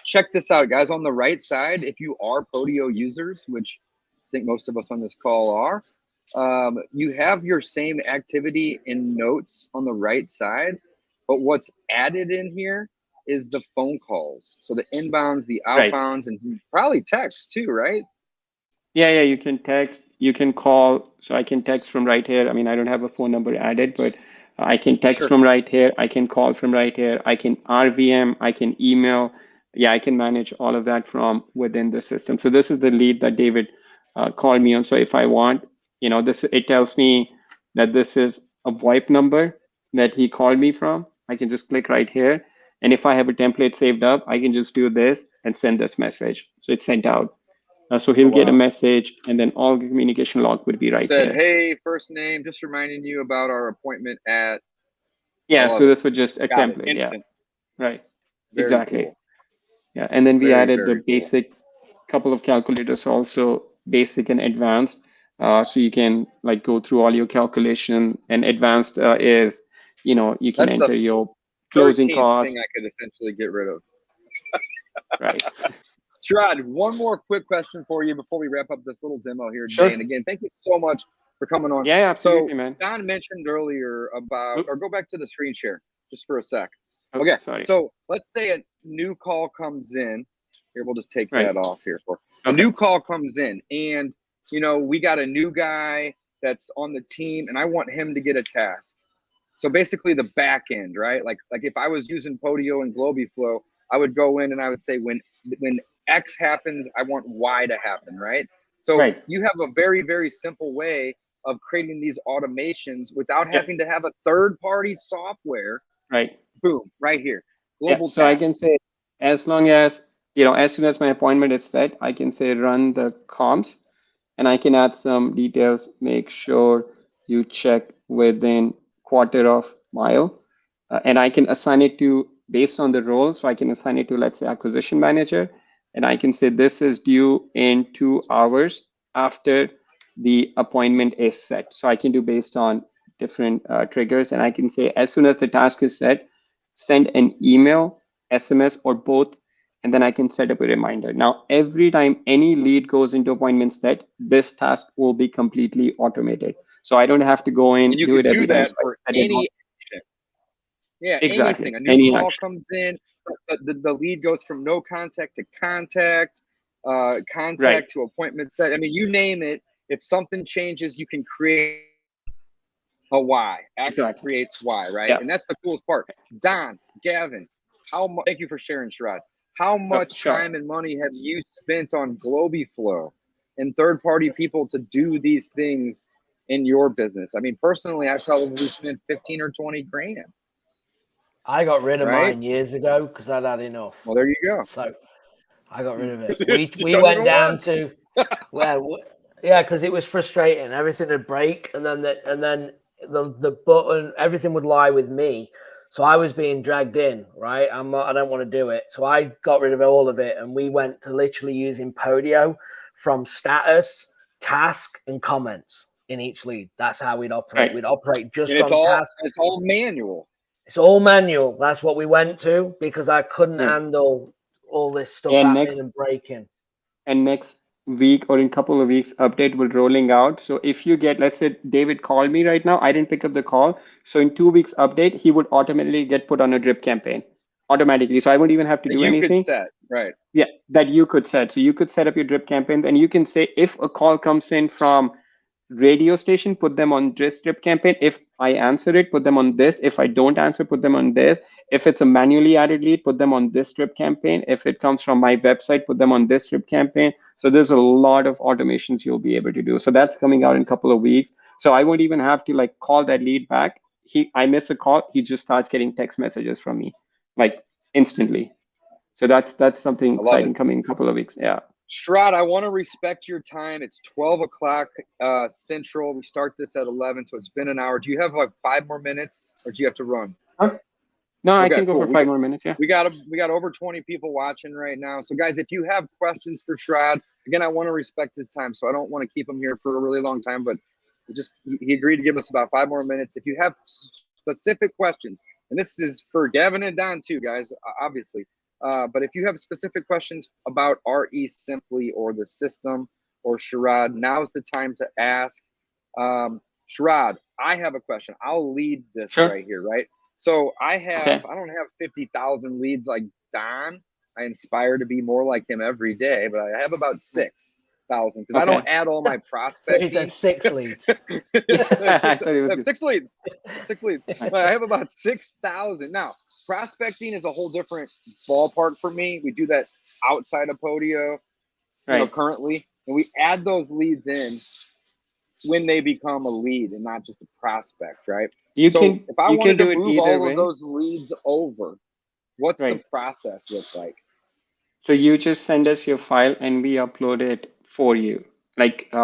check this out, guys. On the right side, if you are Podio users, which I think most of us on this call are, you have your same activity in notes on the right side, but what's added in here is the phone calls. So the inbounds, the outbounds, and probably text too, right? Yeah, you can text, you can call. So I can text from right here. I mean, I don't have a phone number added, but I can text from right here. I can call from right here. I can RVM, I can email. Yeah, I can manage all of that from within the system. So this is the lead that David called me on. So if I want, it tells me that this is a VoIP number that he called me from. I can just click right here. And if I have a template saved up, I can just do this and send this message. So it's sent out. So he'll get a message, and then all the communication log would be right Said, here. hey, first name, just reminding you about our appointment at. Yeah, so this was just a template. Instant. Yeah, right. Very Exactly. cool. Yeah, and then we added the Very basic couple of calculators also, basic and advanced. So you can like go through all your calculation, and advanced is, you can enter your closing 13th costs. thing I could essentially get rid of. Right. Sherrod, one more quick question for you before we wrap up this little demo here today. Sure. And again, thank you so much for coming on. Yeah, absolutely, so, man. Don mentioned earlier about, or go back to the screen share just for a sec. Okay, Okay, sorry. so let's say a new call comes in. Here, we'll just take Right. that off here. A Okay. new call comes in, and you know we got a new guy that's on the team, and I want him to get a task. So basically, the back end, right? Like if I was using Podio and Globiflow, I would go in and I would say when X happens, I want Y to happen, right? So Right. you have a very, very simple way of creating these automations without having to have a third-party software. Right. Boom, right here. Global So I task. can say, as long as, you know, as soon as my appointment is set, I can say run the comms, and I can add some details, make sure you check within quarter of mile, and I can assign it to, based on the role, so I can assign it to, let's say, acquisition manager, and I can say this is due in 2 hours after the appointment is set. So I can do based on different triggers, and I can say as soon as the task is set, send an email, SMS, or both, and then I can set up a reminder. Now, every time any lead goes into appointment set, this task will be completely automated. So I don't have to go in, And you do can it every do time. that for any action. Yeah, Exactly. anything. A new Any call action. comes in, the lead goes from no contact to contact, contact Right. to appointment set. I mean, you name it. If something changes, you can create a Y. X Exactly. creates Y, right? Yeah. And that's the coolest part. Don, Gavin, thank you for sharing, Sherrod. How much Sure. time and money have you spent on Globiflow and third-party people to do these things in your business? I mean, personally, I probably spent 15 or 20 grand. I got rid of Right? mine years ago because I'd had enough. Well, there you go. So I got rid of it. It We doesn't went even down work. to yeah, because it was frustrating. Everything would break, and then the button, everything would lie with me. So I was being dragged in, right? I don't want to do it. So I got rid of all of it, and we went to literally using Podio from status, task, and comments in each lead. That's how we'd operate. Right. We'd operate just And from task. it's all manual. It's all manual. That's what we went to because I couldn't Right. handle all this stuff And happening and breaking. next week or in couple of weeks, update will rolling out. So if you get, let's say David called me right now, I didn't pick up the call. So in 2 weeks update, he would automatically get put on a drip campaign automatically. So I wouldn't even have to That do you anything. could set, right? Yeah, that you could set. So you could set up your drip campaigns, and you can say if a call comes in from radio station, put them on this drip campaign. If I answer it, put them on this. If I don't answer, put them on this. If it's a manually added lead, put them on this drip campaign. If it comes from my website, put them on this drip campaign. So there's a lot of automations you'll be able to do. So that's coming out in a couple of weeks. So I won't even have to like call that lead back. I miss a call, he just starts getting text messages from me like instantly. So that's something exciting coming in a couple of weeks. Yeah. Sherrod, I want to respect your time. It's 12 o'clock Central. We start this at 11, so it's been an hour. Do you have like 5 more minutes, or do you have to run? No, Okay, I can go cool. for 5 more minutes. Yeah. We got over 20 people watching right now. So guys, if you have questions for Sherrod, again, I want to respect his time, so I don't want to keep him here for a really long time. But he agreed to give us about 5 more minutes. If you have specific questions, and this is for Gavin and Don too, guys, obviously. But if you have specific questions about RE Simply or the system or Sherrod, now's the time to ask. Sherrod, I have a question. I'll lead this right here, right? So I don't have 50,000 leads like Don. I aspire to be more like him every day, but I have about 6,000 because I don't add all my prospecting. He said 6 leads. Six leads. 6 leads. I have about 6,000. Now, prospecting is a whole different ballpark for me. We do that outside of Podio, currently, and we add those leads in when they become a lead and not just a prospect, right? If I wanted to move all of those leads over, what's the process look like? So you just send us your file and we upload it for you. Like, we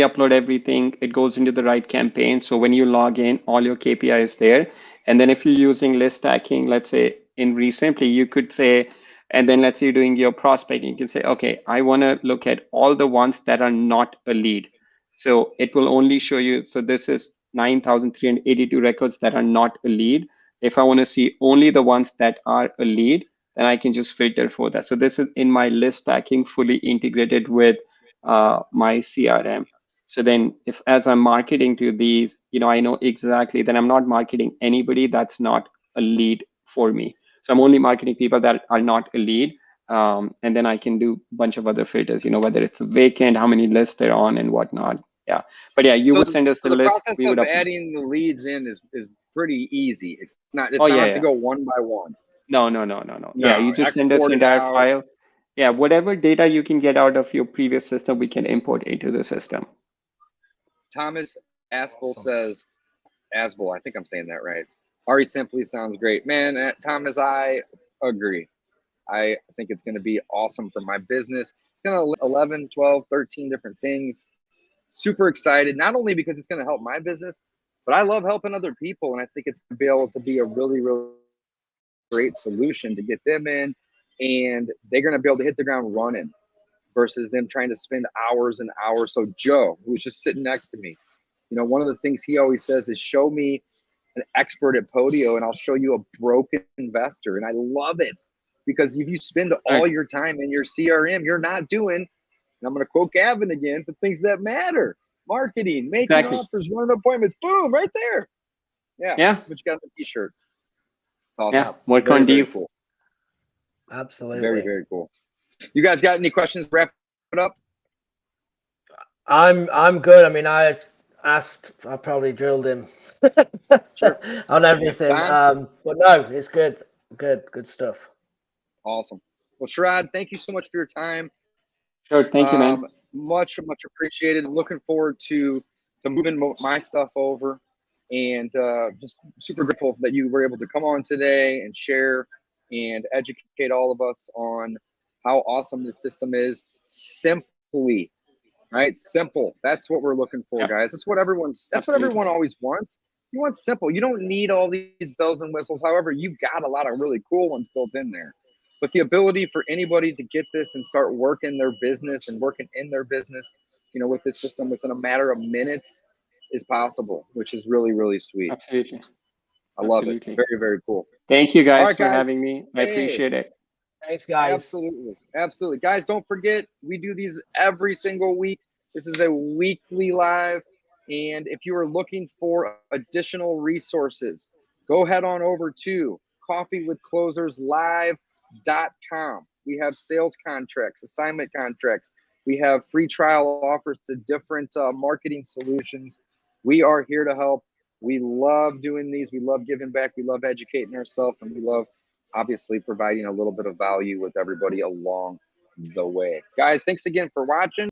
upload everything. It goes into the right campaign. So when you log in, all your KPI is there. And then if you're using list stacking, let's say in Recently, you could say, and then let's say you're doing your prospecting, you can say, okay, I want to look at all the ones that are not a lead. So it will only show you, so this is 9,382 records that are not a lead. If I want to see only the ones that are a lead, then I can just filter for that. So this is in my list stacking fully integrated with my CRM. So then if as I'm marketing to these, I know exactly that I'm not marketing anybody that's not a lead for me. So I'm only marketing people that are not a lead. And then I can do a bunch of other filters, whether it's vacant, how many lists they're on and whatnot. Yeah. But yeah, you would send us the the list. process We would of upload. adding the leads in is pretty easy. It's not Oh, have yeah. to go one by one. No. Yeah, you just send us export the it entire out. file. Yeah, whatever data you can get out of your previous system, we can import into the system. Thomas Aspel says, Asbel, I think I'm saying that right. Ari Simply sounds great. Man, Thomas, I agree. I think it's going to be awesome for my business. It's going to 11, 12, 13 different things. Super excited, not only because it's going to help my business, but I love helping other people. And I think it's going to be able to be a really, really great solution to get them in. And they're going to be able to hit the ground running versus them trying to spend hours and hours. So Joe, who was just sitting next to me, one of the things he always says is show me an expert at Podio and I'll show you a broken investor. And I love it because if you spend all your time in your CRM, you're not doing, and I'm going to quote Gavin again, the things that matter: marketing, making offers, running appointments, boom, right there. Yeah. That's what you got on the t-shirt. It's awesome. Yeah. Work on deals. Cool. Absolutely. Very, very cool. You guys got any questions? Wrap it up. I'm good. I mean, I probably drilled him on everything. But no, it's good. Good stuff. Awesome. Well, Sherrod, thank you so much for your time. Sure. Thank you, man. Much appreciated. Looking forward to moving my stuff over, and just super grateful that you were able to come on today and share and educate all of us on how awesome this system is. Simply, right? Simple. That's what we're looking for, guys. That's what everyone always wants. You want simple. You don't need all these bells and whistles. However, you've got a lot of really cool ones built in there. But the ability for anybody to get this and start working their business and working in their business, with this system within a matter of minutes is possible, which is really, really sweet. Absolutely. I love it. Very, very cool. Thank you guys for having me. I appreciate it. Thanks, guys. Absolutely. Guys, don't forget, we do these every single week. This is a weekly live. And if you are looking for additional resources, go head on over to coffeewithcloserslive.com. We have sales contracts, assignment contracts. We have free trial offers to different marketing solutions. We are here to help. We love doing these. We love giving back. We love educating ourselves. And we love, obviously, providing a little bit of value with everybody along the way. Guys, thanks again for watching.